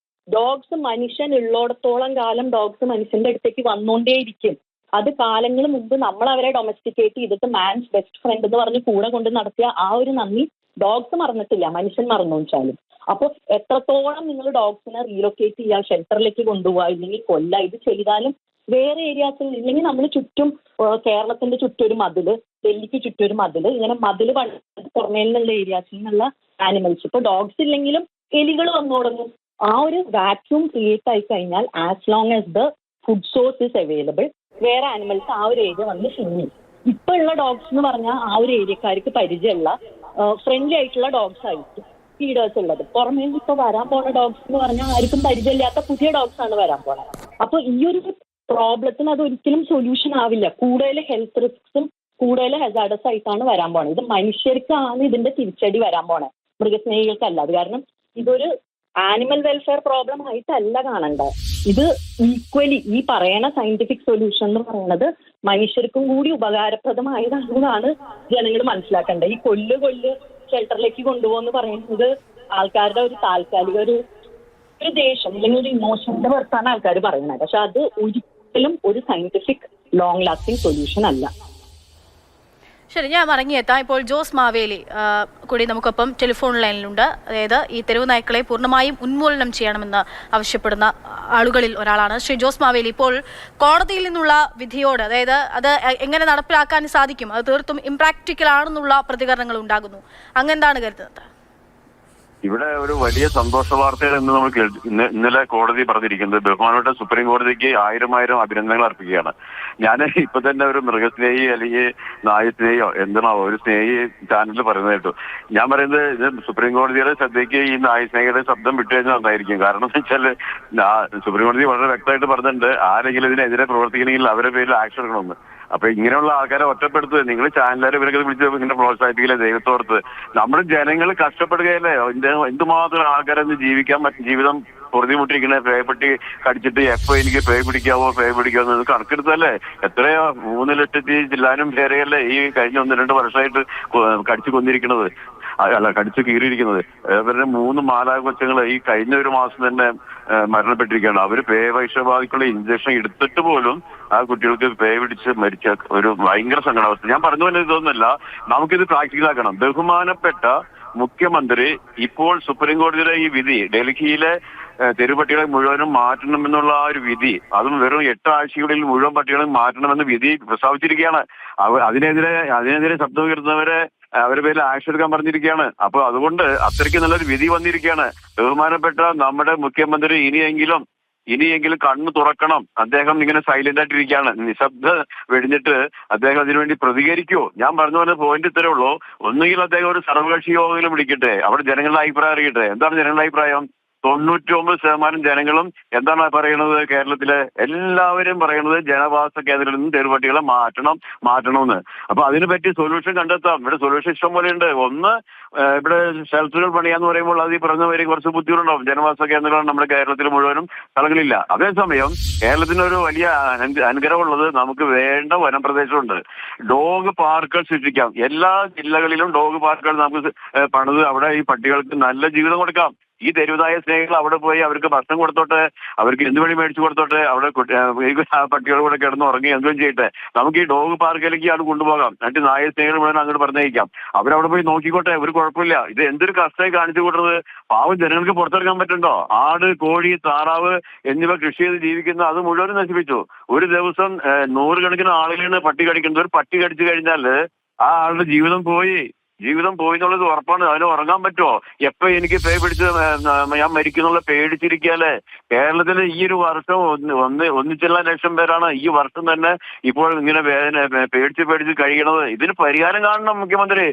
ഡോഗ്സ് മനുഷ്യൻ ഉള്ളിടത്തോളം കാലം ഡോഗ്സ് മനുഷ്യന്റെ അടുത്തേക്ക് വന്നുകൊണ്ടേയിരിക്കും. അത് കാലങ്ങൾ മുമ്പ് നമ്മൾ അവരെ ഡൊമസ്റ്റിക്കേറ്റ് ചെയ്തിട്ട് മാൻസ് ബെസ്റ്റ് ഫ്രണ്ട് എന്ന് പറഞ്ഞ് കൂടെ കൊണ്ട് നടത്തിയ ആ ഒരു നന്ദി ഡോഗ്സ് മറന്നിട്ടില്ല, മനുഷ്യൻ മറന്നു വെച്ചാലും. അപ്പോൾ എത്രത്തോളം നിങ്ങൾ ഡോഗ്സിനെ റീലൊക്കേറ്റ് ചെയ്യുക, ഷെൽട്ടറിലേക്ക് കൊണ്ടുപോകുക, ഇല്ലെങ്കിൽ കൊല്ല, ഇത് ചെയ്താലും വേറെ ഏരിയാസിൽ ഇല്ലെങ്കിൽ നമ്മൾ ചുറ്റും കേരളത്തിന്റെ ചുറ്റൊരു മതില്, ഡൽഹിക്ക് ചുറ്റൊരു മതില്, ഇങ്ങനെ മതില് പുറമേ നിന്നുള്ള ഏരിയാസിൽ നിന്നുള്ള ആനിമൽസ്, ഇപ്പൊ ഡോഗ്സ് ഇല്ലെങ്കിലും എലികൾ വന്നു തുടങ്ങും. ആ ഒരു വാക്യൂം ക്രിയേറ്റ് ആയി കഴിഞ്ഞാൽ as long as the food source is available, വേറെ ആനിമൽസ് ആ ഒരു ഏരിയ വന്ന് ഫില്ല്. ഇപ്പൊ ഉള്ള ഡോഗ്സ് എന്ന് പറഞ്ഞാൽ ആ ഒരു ഏരിയക്കാർക്ക് പരിചയമുള്ള ഫ്രണ്ട്ലി ആയിട്ടുള്ള ഡോഗ്സ് ആയിരിക്കും ഫീഡേഴ്സ് ഉള്ളത്. പുറമേ ഇപ്പൊ വരാൻ പോണ ഡോഗ്സ് എന്ന് പറഞ്ഞാൽ ആർക്കും പരിചയമില്ലാത്ത പുതിയ ഡോഗ്സ് ആണ് വരാൻ പോണത്. അപ്പൊ ഈ ഒരു പ്രോബ്ലത്തിന് അത് ഒരിക്കലും സൊല്യൂഷൻ ആവില്ല. കൂടുതൽ ഹെൽത്ത് റിസ്ക്സും കൂടുതൽ ഹെസാർഡസ് ആയിട്ടാണ് വരാൻ പോണത്. ഇത് മനുഷ്യർക്കാണ് ഇതിന്റെ തിരിച്ചടി വരാൻ പോണത്, മൃഗസ്നേഹികൾക്കല്ല. അത് കാരണം ഇതൊരു ആനിമൽ വെൽഫെയർ പ്രോബ്ലം ആയിട്ടല്ല കാണേണ്ടത്. ഇത് ഈക്വലി ഈ പറയണ സയന്റിഫിക് സൊല്യൂഷൻ എന്ന് പറയുന്നത് മനുഷ്യർക്കും കൂടി ഉപകാരപ്രദമായതാണെന്നാണ് ജനങ്ങൾ മനസ്സിലാക്കേണ്ടത്. ഈ കൊല്ല് ഷെൽട്ടറിലേക്ക് കൊണ്ടുപോകുന്ന പറയുന്നത് ആൾക്കാരുടെ ഒരു താൽക്കാലിക ഒരു ദേഷ്യം അല്ലെങ്കിൽ ഒരു ഇമോഷന്റെ പുറത്താണ് ആൾക്കാർ പറയുന്നത്. പക്ഷെ അത് ഒരിക്കലും ഒരു സയന്റിഫിക് ലോങ് ലാസ്റ്റിംഗ് സൊല്യൂഷൻ അല്ല. ശരി, ഞാൻ മടങ്ങിയെത്താം. ഇപ്പോൾ ജോസ് മാവേലി കൂടി നമുക്കൊപ്പം ടെലിഫോൺ ലൈനിലുണ്ട്. അതായത് ഈ തെരുവ് നായ്ക്കളെ പൂർണ്ണമായും ഉന്മൂലനം ചെയ്യണമെന്ന് ആവശ്യപ്പെടുന്ന ആളുകളിൽ ഒരാളാണ് ശ്രീ ജോസ് മാവേലി. ഇപ്പോൾ കോടതിയിൽ നിന്നുള്ള വിധിയോട്, അതായത് അത് എങ്ങനെ നടപ്പിലാക്കാൻ സാധിക്കും, അത് തീർത്തും ഇംപ്രാക്ടിക്കൽ ആണെന്നുള്ള പ്രതികരണങ്ങൾ ഉണ്ടാകുന്നു. അങ്ങെന്താണ് കരുതുന്നത്? ഇവിടെ ഒരു വലിയ സന്തോഷ വാർത്തകൾ എന്ന് നമ്മൾ ഇന്നലെ കോടതി പറഞ്ഞിരിക്കുന്നത് ബഹുമാനപ്പെട്ട സുപ്രീം കോടതിക്ക് 1000 അഭിനന്ദനങ്ങൾ അർപ്പിക്കുകയാണ്. ഞാൻ ഇപ്പൊ തന്നെ ഒരു മൃഗസ്നേഹി അല്ലെങ്കിൽ നായസ്നേഹിയോ എന്താണോ ഒരു സ്നേഹി ചാനലിൽ പറയുന്നത് കേട്ടു. ഞാൻ പറയുന്നത് ഇത് സുപ്രീം കോടതിയുടെ ശ്രദ്ധയ്ക്ക് ഈ നായസ്നേഹിയുടെ ശബ്ദം വിട്ടുകഴിഞ്ഞാൽ നന്നായിരിക്കും. കാരണം എന്ന് വെച്ചാൽ സുപ്രീം കോടതി വളരെ വ്യക്തമായിട്ട് പറഞ്ഞിട്ടുണ്ട് ആരെങ്കിലും ഇതിനെതിരെ പ്രവർത്തിക്കണമെങ്കിൽ അവരുടെ പേരിൽ ആക്ഷൻ എടുക്കണമെന്ന്. അപ്പൊ ഇങ്ങനെയുള്ള ആൾക്കാരെ ഒറ്റപ്പെടുത്തുക, നിങ്ങൾ ചാനലുകാരെ ഇവരൊക്കെ വിളിച്ച് ഇങ്ങനെ പ്രോത്സാഹിപ്പിക്കില്ലേ ദൈവത്തോർത്ത്. നമ്മുടെ ജനങ്ങൾ കഷ്ടപ്പെടുകയല്ലേ, എന്തുമാത്രം ആൾക്കാരെ ജീവിതം പൊറുതിമുട്ടിരിക്കണേ. പേപ്പെട്ടി കടിച്ചിട്ട് എപ്പോ എനിക്ക് പേ പിടിക്കാവോ കണക്കെടുത്തല്ലേ. എത്രയോ 3 ലക്ഷത്തി ചില്ലാനും പേരെയല്ലേ ഈ കഴിഞ്ഞ 1-2 വർഷമായിട്ട് കടിച്ചു കൊന്നിരിക്കുന്നത്, കടിച്ചു കീറിയിരിക്കുന്നത്. അവരുടെ 3 മാലാഖ കൊച്ചുങ്ങൾ ഈ കഴിഞ്ഞ ഒരു മാസം തന്നെ മരണപ്പെട്ടിരിക്കുകയാണ്. അവര് പേ വൈഷബാധക്കുള്ള ഇഞ്ചക്ഷൻ എടുത്തിട്ട് പോലും ആ കുട്ടികൾക്ക് പേ പിടിച്ച് മരിച്ച ഒരു ഭയങ്കര സങ്കടാവസ്ഥ. ഞാൻ പറഞ്ഞു തന്നെ ഇതൊന്നുമല്ല, നമുക്കിത് പ്രാക്ടിക്കലാക്കണം. ബഹുമാനപ്പെട്ട മുഖ്യമന്ത്രി ഇപ്പോൾ സുപ്രീം കോടതിയുടെ ഈ വിധി, ഡൽഹിയിലെ തെരുപട്ടികളെ മുഴുവനും മാറ്റണമെന്നുള്ള ആ ഒരു വിധി, അതും വെറും 8 ആഴ്ചകളിൽ മുഴുവൻ പട്ടികളെ മാറ്റണമെന്ന് വിധി പ്രസ്താവിച്ചിരിക്കുകയാണ്. അതിനെതിരെ ശബ്ദം ഉയർത്തുന്നവരെ അവരുടെ പേരിൽ ആക്ഷൻ എടുക്കാൻ പറഞ്ഞിരിക്കുകയാണ്. അപ്പൊ അതുകൊണ്ട് അത്രയ്ക്ക് നല്ലൊരു വിധി വന്നിരിക്കുകയാണ്. ബഹുമാനപ്പെട്ട നമ്മുടെ മുഖ്യമന്ത്രി ഇനിയെങ്കിലും കണ്ണു തുറക്കണം. അദ്ദേഹം ഇങ്ങനെ സൈലന്റ് ആയിട്ടിരിക്കുകയാണ്, നിശബ്ദ വെടിഞ്ഞിട്ട് അദ്ദേഹം അതിനുവേണ്ടി പ്രതികരിക്കുമോ? ഞാൻ പറഞ്ഞു പറഞ്ഞ പോയിന്റ് ഇത്രേ ഉള്ളൂ. ഒന്നുകിൽ അദ്ദേഹം ഒരു സർവകക്ഷി യോഗങ്ങൾ വിളിക്കട്ടെ, അവിടെ ജനങ്ങളുടെ അഭിപ്രായം അറിയട്ടെ. എന്താണ് ജനങ്ങളുടെ അഭിപ്രായം? 99% ജനങ്ങളും എന്താണ് പറയുന്നത്? കേരളത്തിലെ എല്ലാവരും പറയുന്നത് ജനവാസ കേന്ദ്രത്തിൽ നിന്ന് തെരുവട്ടികളെ മാറ്റണമെന്ന്. അപ്പൊ അതിനെ പറ്റി സൊല്യൂഷൻ കണ്ടെത്താം. ഇവിടെ സൊല്യൂഷൻ ഇഷ്ടം പോലെയുണ്ട്. ഒന്ന്, ഇവിടെ ഷെൽട്ടറുകൾ പണിയാന്ന് പറയുമ്പോൾ അത് ഈ പറഞ്ഞവരെ കുറച്ച് ബുദ്ധിമുട്ടുണ്ടാവും. ജനവാസ കേന്ദ്രങ്ങൾ നമ്മുടെ കേരളത്തിൽ മുഴുവനും സ്ഥലങ്ങളില്ല. അതേസമയം കേരളത്തിന് ഒരു വലിയ അനുഗ്രഹമുള്ളത്, നമുക്ക് വേണ്ട വനപ്രദേശമുണ്ട്. ഡോഗ് പാർക്കുകൾ സൃഷ്ടിക്കാം. എല്ലാ ജില്ലകളിലും ഡോഗ് പാർക്കുകൾ നമുക്ക് പണിത് അവിടെ ഈ പട്ടികൾക്ക് നല്ല ജീവിതം കൊടുക്കാം. ഈ തെരുവുനായ സ്നേഹികൾ അവിടെ പോയി അവർക്ക് ഭക്ഷണം കൊടുത്തോട്ടെ, അവർക്ക് എന്തുവഴി മേടിച്ചു കൊടുത്തോട്ടെ, അവിടെ പട്ടികളുടെ കൂടെ കിടന്ന് ഉറങ്ങി എന്തും ചെയ്യട്ടെ. നമുക്ക് ഈ ഡോഗ് പാർക്കിലേക്ക് അത് കൊണ്ടുപോകാം. എന്നിട്ട് നായ സ്നേഹികൾ മുഴുവൻ അങ്ങോട്ട് പറഞ്ഞയക്കാം. അവരവിടെ പോയി നോക്കിക്കോട്ടെ, ഒരു കുഴപ്പമില്ല. ഇത് എന്തൊരു കഷ്ടമായി കാണിച്ചു കൂട്ടുന്നത്. പാവം ജനങ്ങൾക്ക് പുറത്തിറങ്ങാൻ പറ്റുന്നുണ്ടോ? ആട്, കോഴി, താറാവ് എന്നിവ കൃഷി ചെയ്ത് ജീവിക്കുന്ന അത് മുഴുവനും നശിപ്പിച്ചു. ഒരു ദിവസം 100 കണക്കിന് ആളുകളാണ് പട്ടി കടിക്കുന്നത്. ഒരു പട്ടി കടിച്ചു കഴിഞ്ഞാൽ ആ ആളുടെ ജീവിതം പോയി എന്നുള്ളത് ഉറപ്പാണ്. അതിന് ഉറങ്ങാൻ പറ്റുമോ? എപ്പോ എനിക്ക് പേ പിടിച്ച് ഞാൻ മരിക്കുന്നുള്ള പേടിച്ചിരിക്കാല്ലേ. കേരളത്തിലെ ഈ ഒരു വർഷം 1 ലക്ഷം പേരാണ് ഈ വർഷം തന്നെ ഇപ്പോൾ ഇങ്ങനെ പേടിച്ച് കഴിയണത്. ഇതിന് പരിഹാരം കാണണം മുഖ്യമന്ത്രി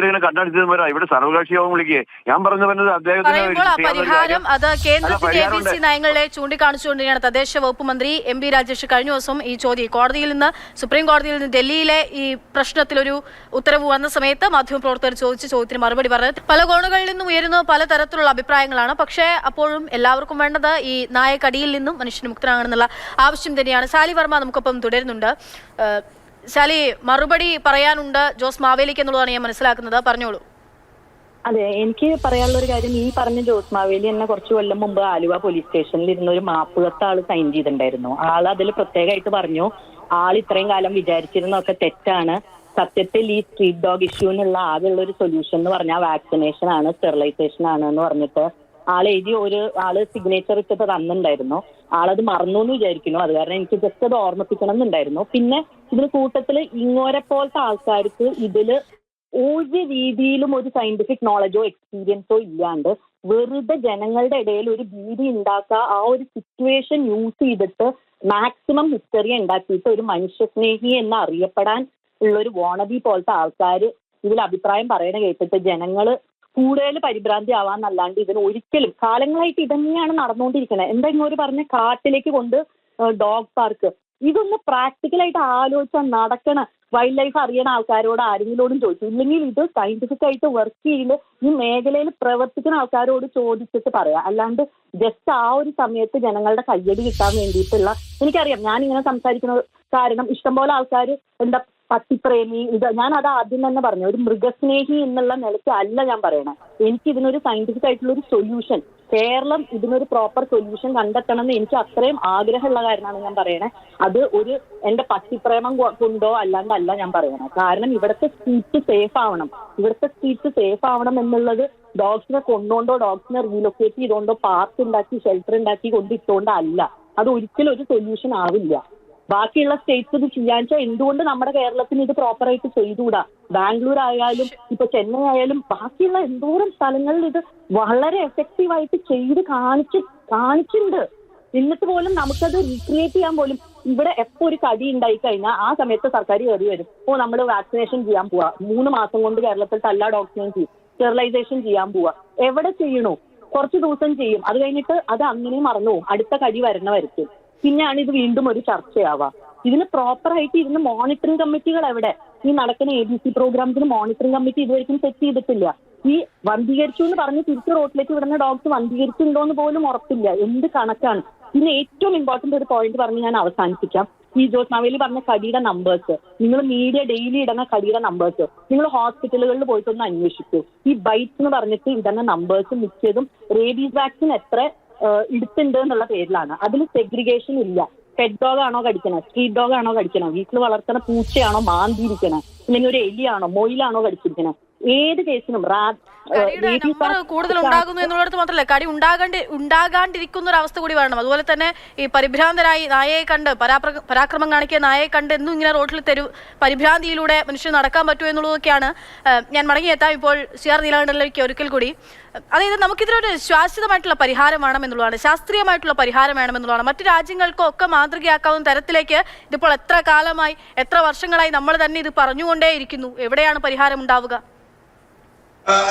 ഇങ്ങനെ കണ്ണടിച്ചത് വരാം. ഇവിടെ സർവകക്ഷി യോഗം വിളിക്കുക. ഞാൻ പറഞ്ഞു വരുന്നത് അദ്ദേഹത്തിന് പരിഹാരം അത് കേന്ദ്രത്തിന്റെ ABC നയങ്ങളെ ചൂണ്ടിക്കാണിച്ചുകൊണ്ടിരിക്കുകയാണ് തദ്ദേശ വകുപ്പ് മന്ത്രി MP രാജേഷ്. കഴിഞ്ഞ ദിവസം ഈ ചോദ്യം സുപ്രീം കോടതിയിൽ നിന്ന് ഡൽഹിയിലെ ഈ പ്രശ്നത്തിലൊരു ഉത്തരവ് വന്ന സമയത്ത് മാധ്യമപ്രവർത്തകർ ചോദിച്ച ചോദ്യത്തിന് മറുപടി പറഞ്ഞത് പല കോണുകളിൽ നിന്നും ഉയരുന്ന പലതരത്തിലുള്ള അഭിപ്രായങ്ങളാണ്. പക്ഷേ അപ്പോഴും എല്ലാവർക്കും വേണ്ടത് ഈ നായക്കടിയിൽ നിന്നും മനുഷ്യന് മുക്തനാകണമെന്നുള്ള ആവശ്യം തന്നെയാണ്. ശാലി വർമ്മ നമുക്കൊപ്പം തുടരുന്നുണ്ട്. ശാലി, മറുപടി പറയാനുണ്ട് ജോസ് മാവേലിക്ക് എന്നുള്ളതാണ് ഞാൻ മനസ്സിലാക്കുന്നത്. പറഞ്ഞോളൂ. അതെ, എനിക്ക് പറയാനുള്ള ഒരു കാര്യം, ഈ പറഞ്ഞ ജോസ് മാവേലി എന്നെ കുറച്ചു കൊല്ലം മുമ്പ് ആലുവ പോലീസ് സ്റ്റേഷനിൽ ഇരുന്ന ഒരു മാപ്പ് കത്ത് ആള് സൈൻ ചെയ്തിട്ടുണ്ടായിരുന്നു. ആള് അതിൽ പ്രത്യേകമായിട്ട് പറഞ്ഞു, ഇത്രയും കാലം വിചാരിച്ചിരുന്നൊക്കെ തെറ്റാണ്. സത്യത്തിൽ ഈ സ്ട്രീറ്റ് ഡോഗ് ഇഷ്യൂന്നുള്ള ആകെയുള്ള ഒരു സൊല്യൂഷൻ എന്ന് പറഞ്ഞാൽ വാക്സിനേഷൻ ആണ്, സ്റ്റെറിലൈസേഷൻ ആണ് എന്ന് പറഞ്ഞിട്ട് ആള് സിഗ്നേച്ചർ ഇട്ടിട്ട് തന്നിട്ടുണ്ടായിരുന്നു. ആളത് മറന്നു എന്ന് വിചാരിക്കുന്നു. അത് കാരണം എനിക്ക് ജസ്റ്റ് അത് ഓർമ്മിപ്പിക്കണം എന്നുണ്ടായിരുന്നു. പിന്നെ ഇതിന് കൂട്ടത്തില് ഇങ്ങോരെ പോലത്തെ ആൾക്കാർക്ക് ഇതില് ഒരു രീതിയിലും ഒരു സയന്റിഫിക് നോളജോ എക്സ്പീരിയൻസോ ഇല്ലാണ്ട് വെറുതെ ജനങ്ങളുടെ ഇടയിൽ ഒരു ഭീതി ഉണ്ടാക്കുക, ആ ഒരു സിറ്റുവേഷൻ യൂസ് ചെയ്തിട്ട് മാക്സിമം ഹിസ്റ്ററി ഉണ്ടാക്കിയിട്ട് ഒരു മനുഷ്യസ്നേഹി എന്ന് അറിയപ്പെടാൻ ഉള്ളൊരു വോണബി പോലത്തെ ആൾക്കാർ ഇതിൽ അഭിപ്രായം പറയണ കേട്ടിട്ട് ജനങ്ങൾ കൂടുതൽ പരിഭ്രാന്തി ആവാന്നല്ലാണ്ട് ഇതിന് ഒരിക്കലും, കാലങ്ങളായിട്ട് ഇതന്നെയാണ് നടന്നുകൊണ്ടിരിക്കുന്നത്. എന്താ ഇങ്ങോട്ട് പറഞ്ഞ കാട്ടിലേക്ക് കൊണ്ട് ഡോഗ് പാർക്ക്, ഇതൊന്ന് പ്രാക്ടിക്കലായിട്ട് ആലോചിച്ചാൽ നടക്കണ വൈൽഡ് ലൈഫ് അറിയണ ആൾക്കാരോട് ആരെങ്കിലോടും ചോദിച്ചു, ഇല്ലെങ്കിൽ ഇത് സയന്റിഫിക് ആയിട്ട് വർക്ക് ചെയ്ത് ഈ മേഖലയിൽ പ്രവർത്തിക്കുന്ന ആൾക്കാരോട് ചോദിച്ചിട്ട് പറയാം. അല്ലാണ്ട് ജസ്റ്റ് ആ ഒരു സമയത്ത് ജനങ്ങളുടെ കയ്യടി കിട്ടാൻ വേണ്ടിയിട്ടുള്ള, എനിക്കറിയാം ഞാൻ ഇങ്ങനെ സംസാരിക്കുന്നത് കാരണം ഇഷ്ടംപോലെ ആൾക്കാർ എന്താ പട്ടിപ്രേമി, ഞാൻ അത് ആദ്യം തന്നെ പറഞ്ഞു, ഒരു മൃഗസ്നേഹി എന്നുള്ള നിലയ്ക്ക് അല്ല ഞാൻ പറയണേ. എനിക്ക് ഇതിനൊരു സയന്റിഫിക് ആയിട്ടുള്ള ഒരു സൊല്യൂഷൻ, കേരളം ഇതിനൊരു പ്രോപ്പർ സൊല്യൂഷൻ കണ്ടെത്തണം എന്ന് എനിക്ക് അത്രയും ആഗ്രഹമുള്ള കാരണമാണ് ഞാൻ പറയണേ. അത് ഒരു എന്റെ പട്ടിപ്രേമം കൊണ്ടോ അല്ലാണ്ടല്ല ഞാൻ പറയണേ. കാരണം ഇവിടുത്തെ സ്ട്രീറ്റ് സേഫ് ആവണം എന്നുള്ളത് ഡോഗ്സിനെ കൊണ്ടുകൊണ്ടോ ഡോഗ്സിനെ റീലൊക്കേറ്റ് ചെയ്തുകൊണ്ടോ പാർക്ക് ഉണ്ടാക്കി ഷെൽട്ടർ ഉണ്ടാക്കി കൊണ്ടിട്ടുകൊണ്ടോ അല്ല. അത് ഒരിക്കലും ഒരു സൊല്യൂഷൻ ആവില്ല. ബാക്കിയുള്ള സ്റ്റേറ്റ്സ് ഇത് ചെയ്യാൻ വെച്ചാൽ എന്തുകൊണ്ട് നമ്മുടെ കേരളത്തിന് ഇത് പ്രോപ്പറായിട്ട് ചെയ്തുകൂടാ? ബാംഗ്ലൂർ ആയാലും ഇപ്പൊ ചെന്നൈ ആയാലും ബാക്കിയുള്ള എന്തോരം സ്ഥലങ്ങളിൽ ഇത് വളരെ എഫക്റ്റീവായിട്ട് ചെയ്ത് കാണിച്ചിട്ടുണ്ട്. എന്നിട്ട് പോലും നമുക്കത് റീക്രിയേറ്റ് ചെയ്യാൻ പോലും ഇവിടെ എപ്പോ ഒരു കടി ഉണ്ടായി കഴിഞ്ഞാൽ ആ സമയത്ത് സർക്കാർ കയറി വരും. നമ്മൾ വാക്സിനേഷൻ ചെയ്യാൻ പോവാ, 3 മാസം കൊണ്ട് കേരളത്തിൽ എല്ലാ ഡോക്ടറിനെയും ചെയ്യും, സ്റ്റെറിലൈസേഷൻ ചെയ്യാൻ പോവാ. എവിടെ ചെയ്യണോ? കുറച്ച് ദിവസം ചെയ്യും, അത് കഴിഞ്ഞിട്ട് അത് അങ്ങനെ മറന്നു പോകും, അടുത്ത കടി വരണവരയ്ക്കും. പിന്നെയാണ് ഇത് വീണ്ടും ഒരു ചർച്ചയാവുക. ഇതിന് പ്രോപ്പറായിട്ട് ഇരുന്ന് മോണിറ്ററിംഗ് കമ്മിറ്റികൾ എവിടെ? ഈ നടക്കുന്ന ABC പ്രോഗ്രാംസിന് മോണിറ്ററിംഗ് കമ്മിറ്റി ഇതുവരെയും സെറ്റ് ചെയ്തിട്ടില്ല. ഈ വന്ധീകരിച്ചു എന്ന് പറഞ്ഞ് തിരിച്ച് റോട്ടിലേക്ക് വിടുന്ന ഡോക്ടർ വന്ധീകരിച്ചിട്ടുണ്ടോ എന്ന് പോലും ഉറപ്പില്ല. എന്ത് കണക്കാണ്? പിന്നെ ഏറ്റവും ഇമ്പോർട്ടന്റ് ഒരു പോയിന്റ് പറഞ്ഞ് ഞാൻ അവസാനിപ്പിക്കാം. ഈ ജോസ് മാവേലി പറഞ്ഞ കടിയുടെ നമ്പേഴ്സ്, നിങ്ങൾ മീഡിയ ഡെയിലി ഇടുന്ന കടിയുടെ നമ്പേഴ്സ് നിങ്ങൾ ഹോസ്പിറ്റലുകളിൽ പോയിട്ടൊന്ന് അന്വേഷിക്കൂ. ഈ ബൈറ്റ്സ് എന്ന് പറഞ്ഞിട്ട് ഇടുന്ന നമ്പേഴ്സ് മിക്കതും റേബീസ് വാക്സിൻ എത്ര എടുത്തിട്ടുണ്ട് എന്നുള്ള പേരിലാണ്. അതിൽ സെഗ്രിഗേഷൻ ഇല്ല. പെറ്റ് ഡോഗ് ആണോ കടിക്കണേ, സ്ട്രീറ്റ് ഡോഗ് ആണോ കടിക്കണേ, വീട്ടിൽ വളർത്തുന്ന പൂച്ചയാണോ മാന്തിയിരിക്കണേ, അല്ലെങ്കിൽ ഒരു എലിയാണോ മൊയിലാണോ കടിച്ചിരിക്കണേ, ഏത് കേസിനും കൂടുതൽ ഉണ്ടാകുന്നു എന്നുള്ളത് മാത്രമല്ല, കടി ഉണ്ടാകാണ്ടിരിക്കുന്ന ഒരു അവസ്ഥ കൂടി വേണം. അതുപോലെ തന്നെ ഈ പരിഭ്രാന്തരായി നായയെ കണ്ട് പരാക്രമം കാണിക്കുക നായയെ കണ്ട് എന്നും ഇങ്ങനെ റോഡിൽ പരിഭ്രാന്തിയിലൂടെ മനുഷ്യർ നടക്കാൻ പറ്റുമോ എന്നുള്ളതൊക്കെയാണ്. ഞാൻ മടങ്ങിയെത്താം ഇപ്പോൾ CR നീലകണ്ഠനിലേക്ക് ഒരിക്കൽ കൂടി. അതായത് നമുക്കിതിനൊരു ശാശ്വതമായിട്ടുള്ള പരിഹാരം വേണമെന്നുള്ളതാണ്, ശാസ്ത്രീയമായിട്ടുള്ള പരിഹാരം വേണമെന്നുള്ളതാണ്. മറ്റു രാജ്യങ്ങൾക്കൊക്കെ മാതൃകയാക്കാവുന്ന തരത്തിലേക്ക് ഇതിപ്പോൾ എത്ര കാലമായി, എത്ര വർഷങ്ങളായി നമ്മൾ തന്നെ ഇത് പറഞ്ഞുകൊണ്ടേയിരിക്കുന്നു. എവിടെയാണ് പരിഹാരം ഉണ്ടാവുക?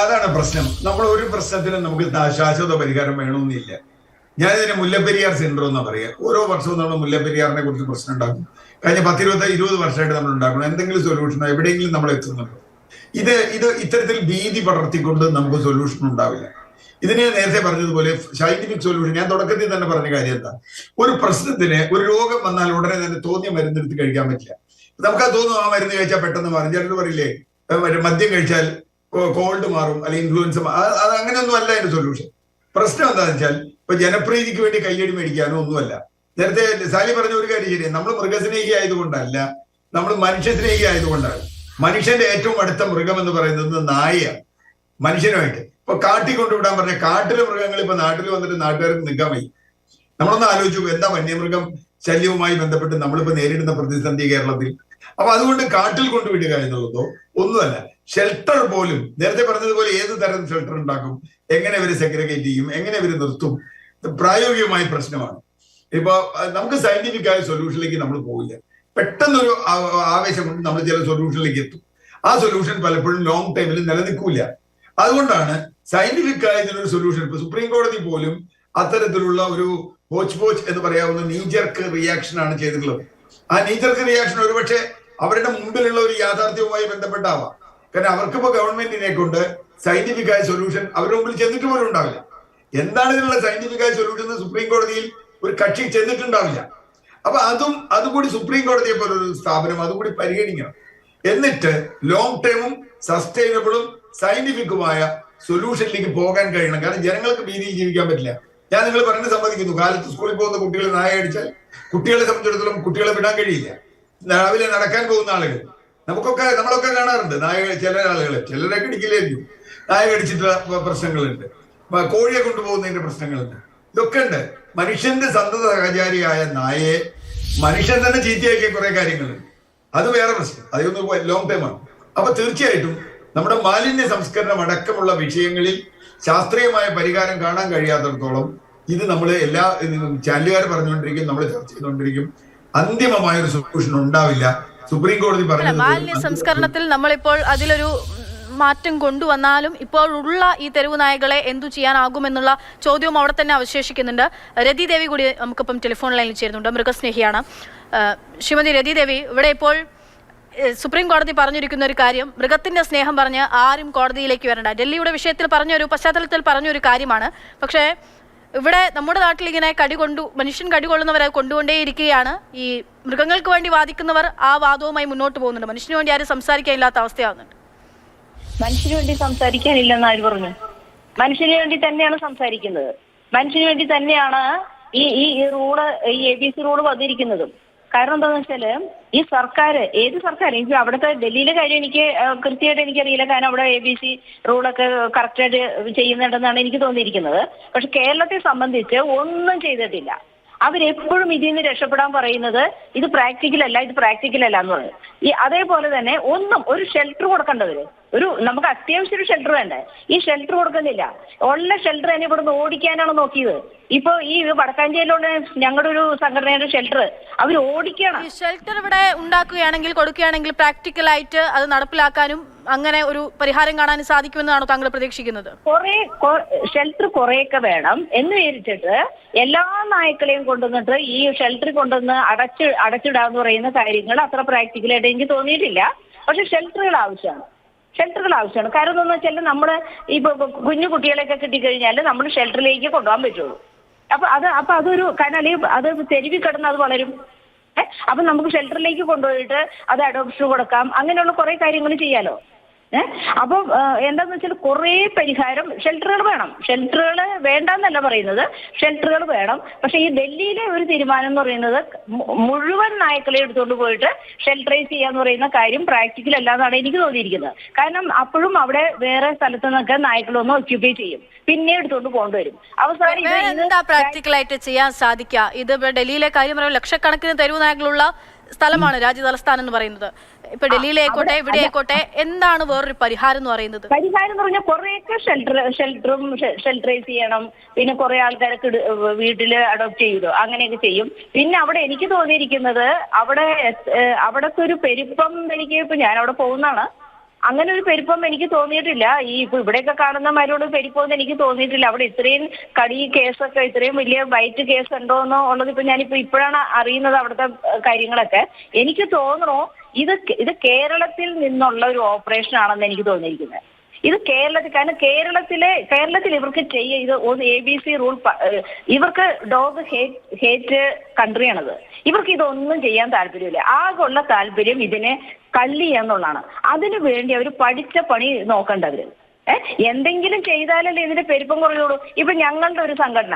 അതാണ് പ്രശ്നം. നമ്മൾ ഒരു പ്രശ്നത്തിനും നമുക്ക് ശാശ്വത പരിഹാരം വേണമെന്നില്ല. ഞാനിതിനെ മുല്ലപ്പെരിയാർ സിൻഡ്രോം എന്നാ പറയുക. ഓരോ വർഷവും നമ്മൾ മുല്ലപ്പെരിയാറിനെ കുറിച്ച് പ്രശ്നം ഉണ്ടാക്കും. കഴിഞ്ഞ 10-20 വർഷമായിട്ട് നമ്മൾ ഉണ്ടാക്കണം എന്തെങ്കിലും സൊല്യൂഷനോ എവിടെയെങ്കിലും നമ്മൾ എത്തുന്നുണ്ടോ? ഇത് ഇത്തരത്തിൽ ഭീതി പടർത്തിക്കൊണ്ട് നമുക്ക് സൊല്യൂഷൻ ഉണ്ടാവില്ല. ഇതിനെ നേരത്തെ പറഞ്ഞതുപോലെ സയന്റിഫിക് സൊല്യൂഷൻ, ഞാൻ തുടക്കത്തിൽ തന്നെ പറഞ്ഞ കാര്യം എന്താ, ഒരു പ്രശ്നത്തിന് ഒരു രോഗം വന്നാൽ ഉടനെ തന്നെ തോന്നിയ മരുന്നെടുത്ത് കഴിക്കാൻ പറ്റില്ല. നമുക്കത് തോന്നും ആ മരുന്ന് കഴിച്ചാൽ പെട്ടെന്ന് മാറും. ചിലർ പറയില്ലേ മദ്യം കഴിച്ചാൽ കോൾഡ് മാറും അല്ലെങ്കിൽ ഇൻഫ്ലുവൻസ. അത് അങ്ങനെയൊന്നും അല്ല അതിന്റെ സൊല്യൂഷൻ. പ്രശ്നം എന്താണെന്ന് വെച്ചാൽ ഇപ്പൊ ജനപ്രീതിക്ക് വേണ്ടി കയ്യടി മേടിക്കാനോ ഒന്നുമല്ല. നേരത്തെ സാലി പറഞ്ഞ ഒരു കാര്യം ശരിയാണ്, നമ്മൾ മൃഗസ്നേഹി ആയതുകൊണ്ടല്ല, നമ്മൾ മനുഷ്യസ്നേഹി ആയതുകൊണ്ടാണ്. മനുഷ്യന്റെ ഏറ്റവും അടുത്ത മൃഗം എന്ന് പറയുന്നത് നായയാണ് മനുഷ്യനുമായിട്ട്. ഇപ്പൊ കാട്ടിൽ കൊണ്ടുവിടാൻ പറഞ്ഞ കാട്ടിലെ മൃഗങ്ങൾ ഇപ്പൊ നാട്ടിൽ വന്നിട്ട് നാട്ടുകാർക്ക് നിൽക്കാൻ വയ്യ. നമ്മളൊന്ന് ആലോചിച്ചു, എന്താ വന്യമൃഗം ശല്യവുമായി ബന്ധപ്പെട്ട് നമ്മളിപ്പോ നേരിടുന്ന പ്രതിസന്ധി കേരളത്തിൽ. അപ്പൊ അതുകൊണ്ട് കാട്ടിൽ കൊണ്ടുവിടുക എന്നുള്ളതോ ഒന്നുമല്ല. ഷെൽട്ടർ പോലും നേരത്തെ പറഞ്ഞതുപോലെ ഏത് തരം ഷെൽട്ടർ ഉണ്ടാക്കും, എങ്ങനെ ഇവര് സെഗ്രിഗേറ്റ് ചെയ്യും, എങ്ങനെ ഇവര് നിർത്തും, പ്രായോഗികമായ പ്രശ്നമാണ്. ഇപ്പൊ നമുക്ക് സയന്റിഫിക് ആയ സൊല്യൂഷനിലേക്ക് നമ്മൾ പോവില്ല. പെട്ടെന്നൊരു ആവേശം കൊണ്ട് നമ്മൾ ചില സൊല്യൂഷനിലേക്ക് എത്തും. ആ സൊല്യൂഷൻ പലപ്പോഴും ലോങ് ടൈമിൽ നിലനിൽക്കൂല. അതുകൊണ്ടാണ് സയന്റിഫിക് ആയ ഇതിനൊരു സൊല്യൂഷൻ. ഇപ്പൊ സുപ്രീം കോടതി പോലും അത്തരത്തിലുള്ള ഒരു പോച്ച് എന്ന് പറയാവുന്ന നീജർക്ക് റിയാക്ഷൻ ആണ് ചെയ്തിട്ടുള്ളത്. ആ നീജർക്ക് റിയാക്ഷൻ ഒരുപക്ഷെ അവരുടെ മുമ്പിലുള്ള ഒരു യാഥാർത്ഥ്യവുമായി ബന്ധപ്പെട്ടാവാം. കാരണം അവർക്കിപ്പോ ഗവൺമെന്റിനെ കൊണ്ട് സയന്റിഫിക് ആയ സൊല്യൂഷൻ അവരുടെ മുമ്പിൽ ചെന്നിട്ട് പോലും ഉണ്ടാവില്ല. എന്താണ് ഇതിനുള്ള സയന്റിഫിക് ആയ സൊല്യൂഷൻ എന്ന് സുപ്രീം കോടതിയിൽ ഒരു കക്ഷി ചെന്നിട്ടുണ്ടാവില്ല. അപ്പൊ അതുകൂടി സുപ്രീം കോടതിയെ പോലെ ഒരു സ്ഥാപനം അതുകൂടി പരിഗണിക്കണം. എന്നിട്ട് ലോങ് ടേമും സസ്റ്റൈനബിളും സയന്റിഫിക്കുമായ സൊല്യൂഷനിലേക്ക് പോകാൻ കഴിയണം. കാരണം ജനങ്ങൾക്ക് ഭീതിയിൽ ജീവിക്കാൻ പറ്റില്ല. ഞാൻ നിങ്ങൾ പറഞ്ഞ് സമ്മതിക്കുന്നു, കാലത്ത് സ്കൂളിൽ പോകുന്ന കുട്ടികൾ നായ അടിച്ചാൽ കുട്ടികളെ സംബന്ധിച്ചിടത്തോളം കുട്ടികളെ വിടാൻ കഴിയില്ല. രാവിലെ നടക്കാൻ പോകുന്ന ആളുകൾ നമ്മളൊക്കെ കാണാറുണ്ട് നായ, ചില ആളുകളെ ചിലരെ കടിക്കില്ലായിരിക്കും, നായ കടിച്ചിട്ടുള്ള പ്രശ്നങ്ങളുണ്ട്, കോഴിയെ കൊണ്ടുപോകുന്നതിന്റെ പ്രശ്നങ്ങളുണ്ട്. ഇതൊക്കെ ഉണ്ട്. മനുഷ്യന്റെ സന്തത സഹചാരിയായ നായയെ മനുഷ്യൻ തന്നെ ചീത്തയാക്കിയ കുറെ കാര്യങ്ങളുണ്ട്. അത് വേറെ പ്രശ്നം, അതൊന്ന് ലോങ് ടൈമാണ്. അപ്പൊ തീർച്ചയായിട്ടും നമ്മുടെ മാലിന്യ സംസ്കരണം അടക്കമുള്ള വിഷയങ്ങളിൽ ശാസ്ത്രീയമായ പരിഹാരം കാണാൻ കഴിയാത്തടത്തോളം ഇത് നമ്മൾ എല്ലാ ചാനലുകാർ പറഞ്ഞുകൊണ്ടിരിക്കും, നമ്മൾ ചർച്ച ചെയ്തുകൊണ്ടിരിക്കും. അന്തിമമായ ഒരു സൊല്യൂഷൻ ഉണ്ടാവില്ല. സുപ്രീം കോടതി പറഞ്ഞു മാലിന്യ സംസ്കരണത്തിൽ നമ്മളിപ്പോൾ അതിലൊരു മാറ്റം കൊണ്ടുവന്നാലും ഇപ്പോൾ ഉള്ള ഈ തെരുവു നായകളെ എന്തു ചെയ്യാനാകുമെന്നുള്ള ചോദ്യവും അവിടെ തന്നെ അവശേഷിക്കുന്നുണ്ട്. രതി ദേവി കൂടി നമുക്കിപ്പം ടെലിഫോൺ ലൈനിൽ ചേരുന്നുണ്ട്, മൃഗസ്നേഹിയാണ്. ശ്രീമതി രതി ദേവി, ഇവിടെ ഇപ്പോൾ സുപ്രീം കോടതി പറഞ്ഞിരിക്കുന്ന ഒരു കാര്യം, മൃഗത്തിന്റെ സ്നേഹം പറഞ്ഞ് ആരും കോടതിയിലേക്ക് വരണ്ട. ഡൽഹിയുടെ വിഷയത്തിൽ പശ്ചാത്തലത്തിൽ പറഞ്ഞൊരു കാര്യമാണ്. പക്ഷേ ഇവിടെ നമ്മുടെ നാട്ടിൽ ഇങ്ങനെ മനുഷ്യൻ കടികൊള്ളുന്നവരെ കൊണ്ടുകൊണ്ടേയിരിക്കുകയാണ്. ഈ മൃഗങ്ങൾക്ക് വേണ്ടി വാദിക്കുന്നവർ ആ വാദവുമായി മുന്നോട്ട് പോകുന്നുണ്ട്. മനുഷ്യന് വേണ്ടി ആരും സംസാരിക്കാനില്ലാത്ത അവസ്ഥയാവുന്നുണ്ട്. മനുഷ്യന് വേണ്ടി സംസാരിക്കാനില്ലെന്ന് ആര് പറഞ്ഞു? മനുഷ്യന് വേണ്ടി തന്നെയാണ് സംസാരിക്കുന്നത്. മനുഷ്യന് വേണ്ടി തന്നെയാണ് ഈ റൂള്, ഈ ABC റൂള് വന്നിരിക്കുന്നതും. കാരണം എന്താണെന്ന് വെച്ചാല് ഈ സർക്കാർ, ഏത് സർക്കാർ, എനിക്ക് അവിടുത്തെ ഡൽഹിയിലെ കാര്യം എനിക്ക് കൃത്യമായിട്ട് എനിക്കറിയില്ല. കാരണം അവിടെ ABC റൂളൊക്കെ കറക്റ്റായിട്ട് ചെയ്യുന്നുണ്ടെന്നാണ് എനിക്ക് തോന്നിയിരിക്കുന്നത്. പക്ഷെ കേരളത്തെ സംബന്ധിച്ച് ഒന്നും ചെയ്തിട്ടില്ല. അവരെപ്പോഴും ഇതിൽ നിന്ന് രക്ഷപ്പെടാൻ പറയുന്നത് ഇത് പ്രാക്ടിക്കൽ അല്ല എന്ന് പറയും. അതേപോലെ തന്നെ ഒരു ഷെൽട്ടർ കൊടുക്കേണ്ടവര്, നമുക്ക് അത്യാവശ്യം ഒരു ഷെൽട്ടർ വേണ്ടേ, ഈ ഷെൽട്ടർ കൊടുക്കുന്നില്ല. ഉള്ള ഷെൽട്ടർ തന്നെ ഇവിടുന്ന് ഓടിക്കാനാണ് നോക്കിയത്. ഇപ്പൊ ഈ വടക്കാഞ്ചേരിയിലുള്ള ഞങ്ങളുടെ ഒരു സംഘടനയുടെ ഷെൽട്ടർ അവർ ഓടിക്കണം. ഷെൽട്ടർ ഇവിടെ ഉണ്ടാക്കുകയാണെങ്കിൽ കൊടുക്കുകയാണെങ്കിൽ പ്രാക്ടിക്കലായിട്ട് അത് നടപ്പിലാക്കാനും അങ്ങനെ ഒരു പരിഹാരം കാണാനും സാധിക്കുമെന്നാണോ താങ്കൾ പ്രതീക്ഷിക്കുന്നത്? ഷെൽട്ടർ കുറെയൊക്കെ വേണം എന്ന് വിചാരിച്ചിട്ട് എല്ലാ നായ്ക്കളെയും കൊണ്ടുവന്നിട്ട് ഈ ഷെൽട്ടറിൽ കൊണ്ടുവന്ന് അടച്ചിടാന്ന് പറയുന്ന കാര്യങ്ങൾ അത്ര പ്രാക്ടിക്കലായിട്ട് എനിക്ക് തോന്നിയിട്ടില്ല. പക്ഷെ ഷെൽട്ടറുകൾ ആവശ്യമാണ്. കാരണം എന്താണെന്ന് വെച്ചാൽ നമ്മള് ഇപ്പൊ കുഞ്ഞു കുട്ടികളെയൊക്കെ കിട്ടിക്കഴിഞ്ഞാൽ നമ്മൾ ഷെൽട്ടറിലേക്ക് കൊണ്ടുപോകാൻ പറ്റുള്ളൂ. അപ്പൊ അതൊരു കാരണം അല്ലെങ്കിൽ അത് തെരുവിൽ കിടന്ന് അത് വളരും. അപ്പൊ നമുക്ക് ഷെൽട്ടറിലേക്ക് കൊണ്ടുപോയിട്ട് അത് അഡോപ്ഷൻ കൊടുക്കാം, അങ്ങനെയുള്ള കുറെ കാര്യങ്ങൾ ചെയ്യാലോ. അപ്പൊ എന്താന്ന് വെച്ചാൽ കുറെ പരിഹാരം ഷെൽട്ടറുകൾ വേണം. ഷെൽട്ടറുകൾ വേണ്ടെന്നല്ല പറയുന്നത്, ഷെൽട്ടറുകൾ വേണം. പക്ഷെ ഈ ഡൽഹിയിലെ ഒരു തീരുമാനം എന്ന് പറയുന്നത് മുഴുവൻ നായ്ക്കളെ എടുത്തുകൊണ്ട് പോയിട്ട് ഷെൽട്ടറൈസ് ചെയ്യാന്ന് പറയുന്ന കാര്യം പ്രാക്ടിക്കൽ അല്ലാന്നാണ് എനിക്ക് തോന്നിയിരിക്കുന്നത്. കാരണം അപ്പോഴും അവിടെ വേറെ സ്ഥലത്ത് നിന്നൊക്കെ നായ്ക്കളൊന്ന് ഒക്യുപ്പൈ ചെയ്യും, പിന്നെ എടുത്തുകൊണ്ട് പോകേണ്ടി വരും. അവസാനം എന്താ പ്രാക്ടിക്കലായിട്ട് ചെയ്യാൻ സാധിക്കുക? ഇത് ഡൽഹിയിലെ കാര്യം പറയുമ്പോൾ ലക്ഷക്കണക്കിന് തെരുവ് നായകളുള്ള സ്ഥലമാണ് രാജ്യ തലസ്ഥാനം എന്ന് പറയുന്നത്. ഇപ്പൊ ഡൽഹിയിലായിക്കോട്ടെ ഇവിടെ ആയിക്കോട്ടെ, എന്താണ് വേറൊരു പരിഹാരം എന്ന് പറയുന്നത്? പരിഹാരം എന്ന് പറഞ്ഞാൽ കുറെയൊക്കെ ഷെൽട്ടറൈസ് ചെയ്യണം. പിന്നെ കുറെ ആൾക്കാരൊക്കെ വീട്ടില് അഡോപ്റ്റ് ചെയ്തോ അങ്ങനെയൊക്കെ ചെയ്യും. പിന്നെ അവിടെ എനിക്ക് തോന്നിയിരിക്കുന്നത് അവിടത്തെ ഒരു പെരുപ്പം ഇപ്പൊ ഞാൻ അവിടെ പോകുന്നതാണ്, അങ്ങനെ ഒരു പെരുപ്പം എനിക്ക് തോന്നിയിട്ടില്ല. ഇപ്പൊ ഇവിടെയൊക്കെ കാണുന്ന മാരോട് പെരുപ്പമൊന്നും എനിക്ക് തോന്നിയിട്ടില്ല. അവിടെ ഇത്രയും കടി കേസൊക്കെ, ഇത്രയും വലിയ വൈറ്റ് കേസ് ഉണ്ടോന്നോ ഉള്ളത് ഇപ്പോഴാണ് അറിയുന്നത് അവിടുത്തെ കാര്യങ്ങളൊക്കെ. എനിക്ക് തോന്നുന്നു ഇത് കേരളത്തിൽ നിന്നുള്ള ഒരു ഓപ്പറേഷൻ ആണെന്ന് എനിക്ക് തോന്നിയിരിക്കുന്നത്. ഇത് കാരണം കേരളത്തിൽ ഇവർക്ക് ഇത് ABC റൂൾ, ഇവർക്ക് ഡോഗ് ഹേറ്റ് കൺട്രിയാണത്. ഇവർക്ക് ഇതൊന്നും ചെയ്യാൻ താല്പര്യമില്ല. ആകെയുള്ള താല്പര്യം ഇതിനെ കള്ളി ചെയ്യാന്നുള്ളതാണ്. അതിനു വേണ്ടി അവർ പഠിച്ച പണി നോക്കേണ്ടവര്. എന്തെങ്കിലും ചെയ്താലല്ലേ ഇതിന്റെ പെരുപ്പം കുറയുള്ളൂ. ഇപ്പൊ ഞങ്ങളുടെ ഒരു സംഘടന,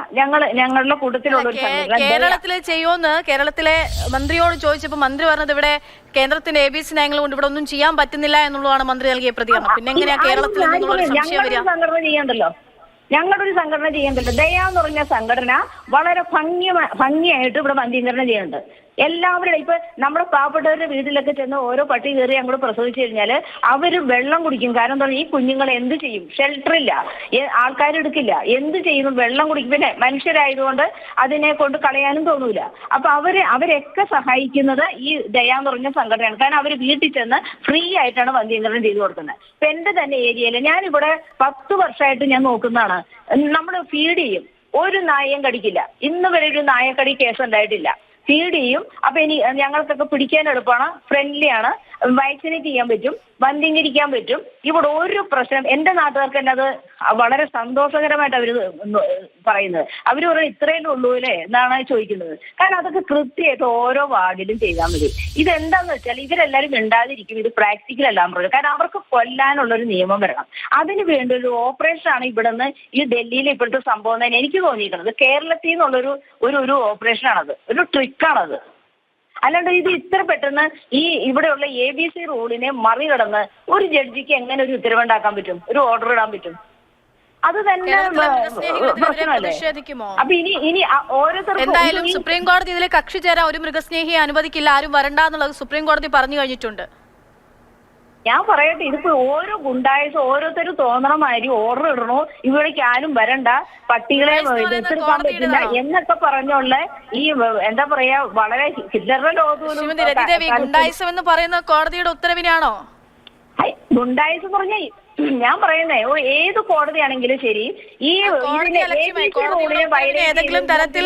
ഞങ്ങളുടെ കൂട്ടത്തിലുള്ള ഒരു സംഘടന കേരളത്തിലെ ചെയ്യുമെന്ന് കേരളത്തിലെ മന്ത്രിയോട് ചോദിച്ചപ്പോ മന്ത്രി പറഞ്ഞത് ഇവിടെ കേന്ദ്രത്തിന്റെ ABC നയങ്ങൾ കൊണ്ട് ഇവിടെ ഒന്നും ചെയ്യാൻ പറ്റുന്നില്ല എന്നുള്ളതാണ് മന്ത്രി നൽകിയ പ്രതികരണം. പിന്നെ എങ്ങനെയാ കേരളത്തിൽ ഞങ്ങളുടെ സംഘടന ചെയ്യണ്ടല്ലോ. ദയ എന്ന് പറഞ്ഞ സംഘടന വളരെ ഭംഗിയായിട്ട് ഇവിടെ വന്ധീകരണം ചെയ്യുന്നുണ്ട്. എല്ലാവരുടെ ഇപ്പൊ നമ്മുടെ പാവപ്പെട്ടവരുടെ വീട്ടിലൊക്കെ ചെന്ന് ഓരോ പട്ടി കയറി അങ്ങോട്ട് പ്രസവിച്ചു കഴിഞ്ഞാൽ അവര് വെള്ളം കുടിക്കും. കാരണം എന്താ, ഈ കുഞ്ഞുങ്ങളെ എന്ത് ചെയ്യും? ഷെൽട്ടറില്ല, ആൾക്കാരെടുക്കില്ല, എന്ത് ചെയ്യുന്നു? വെള്ളം കുടിക്കും. പിന്നെ മനുഷ്യരായതുകൊണ്ട് അതിനെ കൊണ്ട് കളയാനും തോന്നൂല. അപ്പൊ അവരൊക്കെ സഹായിക്കുന്നത് ഈ ദയ എന്ന് പറഞ്ഞ സംഘടനയാണ്. കാരണം അവര് വീട്ടിൽ ചെന്ന് ഫ്രീ ആയിട്ടാണ് വന്ധീകരണം ചെയ്തു കൊടുക്കുന്നത്. ഇപ്പൊ എന്റെ തന്നെ ഏരിയയിൽ ഞാനിവിടെ 10 വർഷമായിട്ട് ഞാൻ നോക്കുന്നതാണ്. നമ്മൾ ഫീഡ് ചെയ്യും, ഒരു നായയും കടിക്കില്ല. ഇന്ന് വരെ ഒരു നായക്കടി കേസ് ഉണ്ടായിട്ടില്ല. ഫീഡ് ചെയ്യും. അപ്പൊ ഞങ്ങൾക്കൊക്കെ പിടിക്കാൻ എളുപ്പമാണ്, ഫ്രണ്ട്ലി ആണ്, വാക്സിനേറ്റ് ചെയ്യാൻ പറ്റും, വന്ധീകരിക്കാൻ പറ്റും. ഇവിടെ ഒരു പ്രശ്നം എന്റെ നാട്ടുകാർക്ക് തന്നെ അത് വളരെ സന്തോഷകരമായിട്ട് അവര് പറയുന്നത്. അവര് പറയുന്നത് ഇത്രയേ ഉള്ളൂ അല്ലേ എന്നാണ് ചോദിക്കുന്നത്. കാരണം അതൊക്കെ കൃത്യമായിട്ട് ഓരോ വാർഡിലും ചെയ്താൽ മതി. ഇതെന്താന്ന് വെച്ചാൽ ഇവരെല്ലാരും മിണ്ടാതിരിക്കും, ഇത് പ്രാക്ടിക്കൽ എല്ലാം പറയും. കാരണം അവർക്ക് കൊല്ലാനുള്ളൊരു നിയമം വരണം. അതിന് വേണ്ടി ഒരു ഓപ്പറേഷൻ ആണ് ഇവിടുന്ന് ഈ ഡൽഹിയിലെ ഇപ്പോഴത്തെ സംഭവം തന്നെ എനിക്ക് തോന്നിയിരിക്കുന്നത്. കേരളത്തിൽ നിന്നുള്ളൊരു ഒരു ഓപ്പറേഷൻ ആണത്, ഒരു ട്രിക്കാണത്. അല്ലാണ്ട് ഇത് ഇത്ര പെട്ടെന്ന് ഇവിടെയുള്ള ABC റൂളിനെ മറികടന്ന് ഒരു ജഡ്ജിക്ക് എങ്ങനെ ഒരു ഉത്തരവുണ്ടാക്കാൻ പറ്റും, ഒരു ഓർഡർ ഇടാൻ പറ്റും? അത് തന്നെ പ്രശ്നമല്ലേ? അപ്പൊ ഇനി ഓരോരുത്തർക്കും എന്തായാലും സുപ്രീം കോടതി ഇതിലെ കക്ഷി ചേരാൻ ഒരു മൃഗസ്നേഹിയെ അനുവദിക്കില്ല, ആരും വരണ്ടെന്നുള്ളത് സുപ്രീം കോടതി പറഞ്ഞു കഴിഞ്ഞിട്ടുണ്ട്. ഞാൻ പറയട്ടെ, ഇതിപ്പോ ഓരോ ഗുണ്ടായസം ഓരോരുത്തരും തോന്നണമാതിരി ഓർഡർ ഇടണോ, ഇവിടേക്ക് ആരും വരണ്ട, പട്ടികളെ എതിർക്കാൻ പറ്റില്ല എന്നൊക്കെ പറഞ്ഞുള്ള ഈ എന്താ പറയാ വളരെ ഹിറ്റ്ലറുടെ ലോകത്ത് ഗുണ്ടായിസം എന്ന് പറയുന്ന കോടതിയുടെ ഉത്തരവിനാണോ? ഗുണ്ടായിസം പറഞ്ഞ ഞാൻ പറയുന്നേ, ഏത് കോടതിയാണെങ്കിലും ശരി, ഈ ഏതെങ്കിലും തരത്തിൽ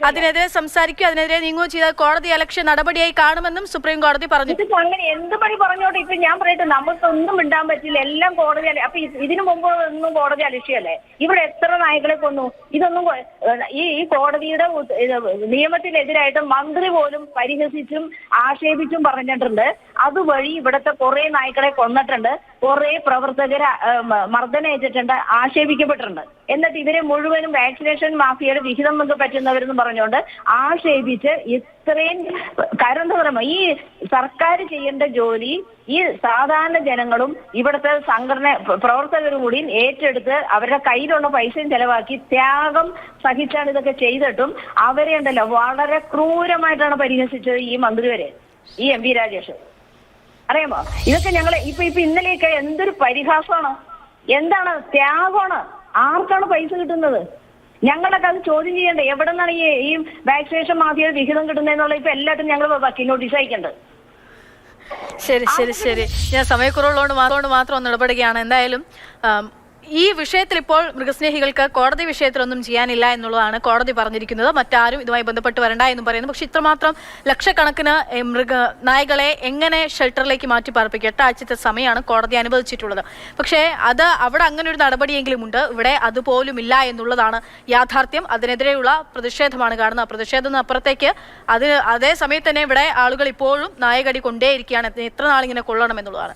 അതിനെതിരെ സംസാരിക്കുകയോ അതിനെതിരെ നീങ്ങുകയോ ചെയ്താൽ കോടതി അലക്ഷ്യ നടപടിയായി കാണുമെന്നും സുപ്രീം കോടതി പറഞ്ഞു. ഇതിപ്പോ അങ്ങനെ എന്ത് പണി പറഞ്ഞോട്ടെ. ഇപ്പൊ ഞാൻ പറയട്ടെ, നമുക്കൊന്നും മിണ്ടാൻ പറ്റില്ല, എല്ലാം കോടതി. അപ്പൊ ഇതിനു മുമ്പ് ഒന്നും കോടതി അലക്ഷ്യല്ലേ? ഇവിടെ എത്ര നായ്ക്കളെ കൊന്നു? ഇതൊന്നും ഈ കോടതിയുടെ നിയമത്തിനെതിരായിട്ട് മന്ത്രി പോലും പരിഹസിച്ചും ആക്ഷേപിച്ചും പറഞ്ഞിട്ടുണ്ട്. അതുവഴി ഇവിടുത്തെ കുറെ നായ്ക്കളെ കൊന്നിട്ടുണ്ട്. കുറെ പ്രവർത്തകർ മർദ്ദനേറ്റിട്ടുണ്ട്, ആക്ഷേപിക്കപ്പെട്ടിട്ടുണ്ട്. എന്നിട്ട് ഇവരെ മുഴുവനും വാക്സിനേഷൻ മാഫിയയുടെ വിഹിതം നമുക്ക് പറ്റുന്നവരെന്ന് പറഞ്ഞുകൊണ്ട് ആക്ഷേപിച്ച് ഇത്രയും കാരണം എന്താ പറയുക, ഈ സർക്കാർ ചെയ്യേണ്ട ജോലി ഈ സാധാരണ ജനങ്ങളും ഇവിടുത്തെ സംഘടന പ്രവർത്തകരും കൂടി ഏറ്റെടുത്ത് അവരുടെ കയ്യിലുള്ള പൈസയും ചെലവാക്കി ത്യാഗം സഹിച്ചാണ് ഇതൊക്കെ ചെയ്തിട്ടും അവരെ ഉണ്ടല്ലോ വളരെ ക്രൂരമായിട്ടാണ് പരിഹസിച്ചത് ഈ മന്ത്രിവരെ, ഈ എം വി രാജേഷ്. അറിയാമോ, ഇതൊക്കെ ഞങ്ങളെ ഇപ്പൊ ഇന്നലെയൊക്കെ എന്തൊരു പരിഹാസമാണ്, എന്താണ് ത്യാഗമാണ്, ആർക്കാണ് പൈസ കിട്ടുന്നത്? ഞങ്ങളൊക്കെ അത് ചോദ്യം ചെയ്യണ്ടേ, എവിടെ നിന്നാണ് ഈ വാക്സിനേഷൻ മാഫിയയുടെ വിഹിതം കിട്ടുന്നതെന്നുള്ള ഇപ്പൊ എല്ലാത്തിനും ഞങ്ങൾ വക്കീൽ നോട്ടീസ് അയക്കേണ്ടത്. ശരി ഞാൻ സമയക്കുറവുള്ളതുകൊണ്ട് മാത്രം ഒന്ന് ഇടപെടുകയാണ്. എന്തായാലും ഈ വിഷയത്തിൽ ഇപ്പോൾ മൃഗസ്നേഹികൾക്ക് കോടതി വിഷയത്തിലൊന്നും ചെയ്യാനില്ല എന്നുള്ളതാണ് കോടതി പറഞ്ഞിരിക്കുന്നത്. മറ്റാരും ഇതുമായി ബന്ധപ്പെട്ട് വരണ്ട എന്നും പറയുന്നു. പക്ഷെ ഇത്രമാത്രം ലക്ഷക്കണക്കിന് നായകളെ എങ്ങനെ ഷെൽട്ടറിലേക്ക് മാറ്റി പാർപ്പിക്കുക? 8 ആഴ്ചത്തെ സമയമാണ് കോടതി അനുവദിച്ചിട്ടുള്ളത്. പക്ഷേ അത് അവിടെ അങ്ങനെ ഒരു നടപടിയെങ്കിലും ഉണ്ട്, ഇവിടെ അതുപോലുമില്ല എന്നുള്ളതാണ് യാഥാർത്ഥ്യം. അതിനെതിരെയുള്ള പ്രതിഷേധമാണ് കാണുന്നത്. പ്രതിഷേധത്തിന് അപ്പുറത്തേക്ക് അതേ സമയത്ത് തന്നെ ഇവിടെ ആളുകൾ ഇപ്പോഴും നായകടി കൊണ്ടേയിരിക്കുകയാണ്. എത്ര നാളിങ്ങനെ കൊള്ളണം എന്നുള്ളതാണ്.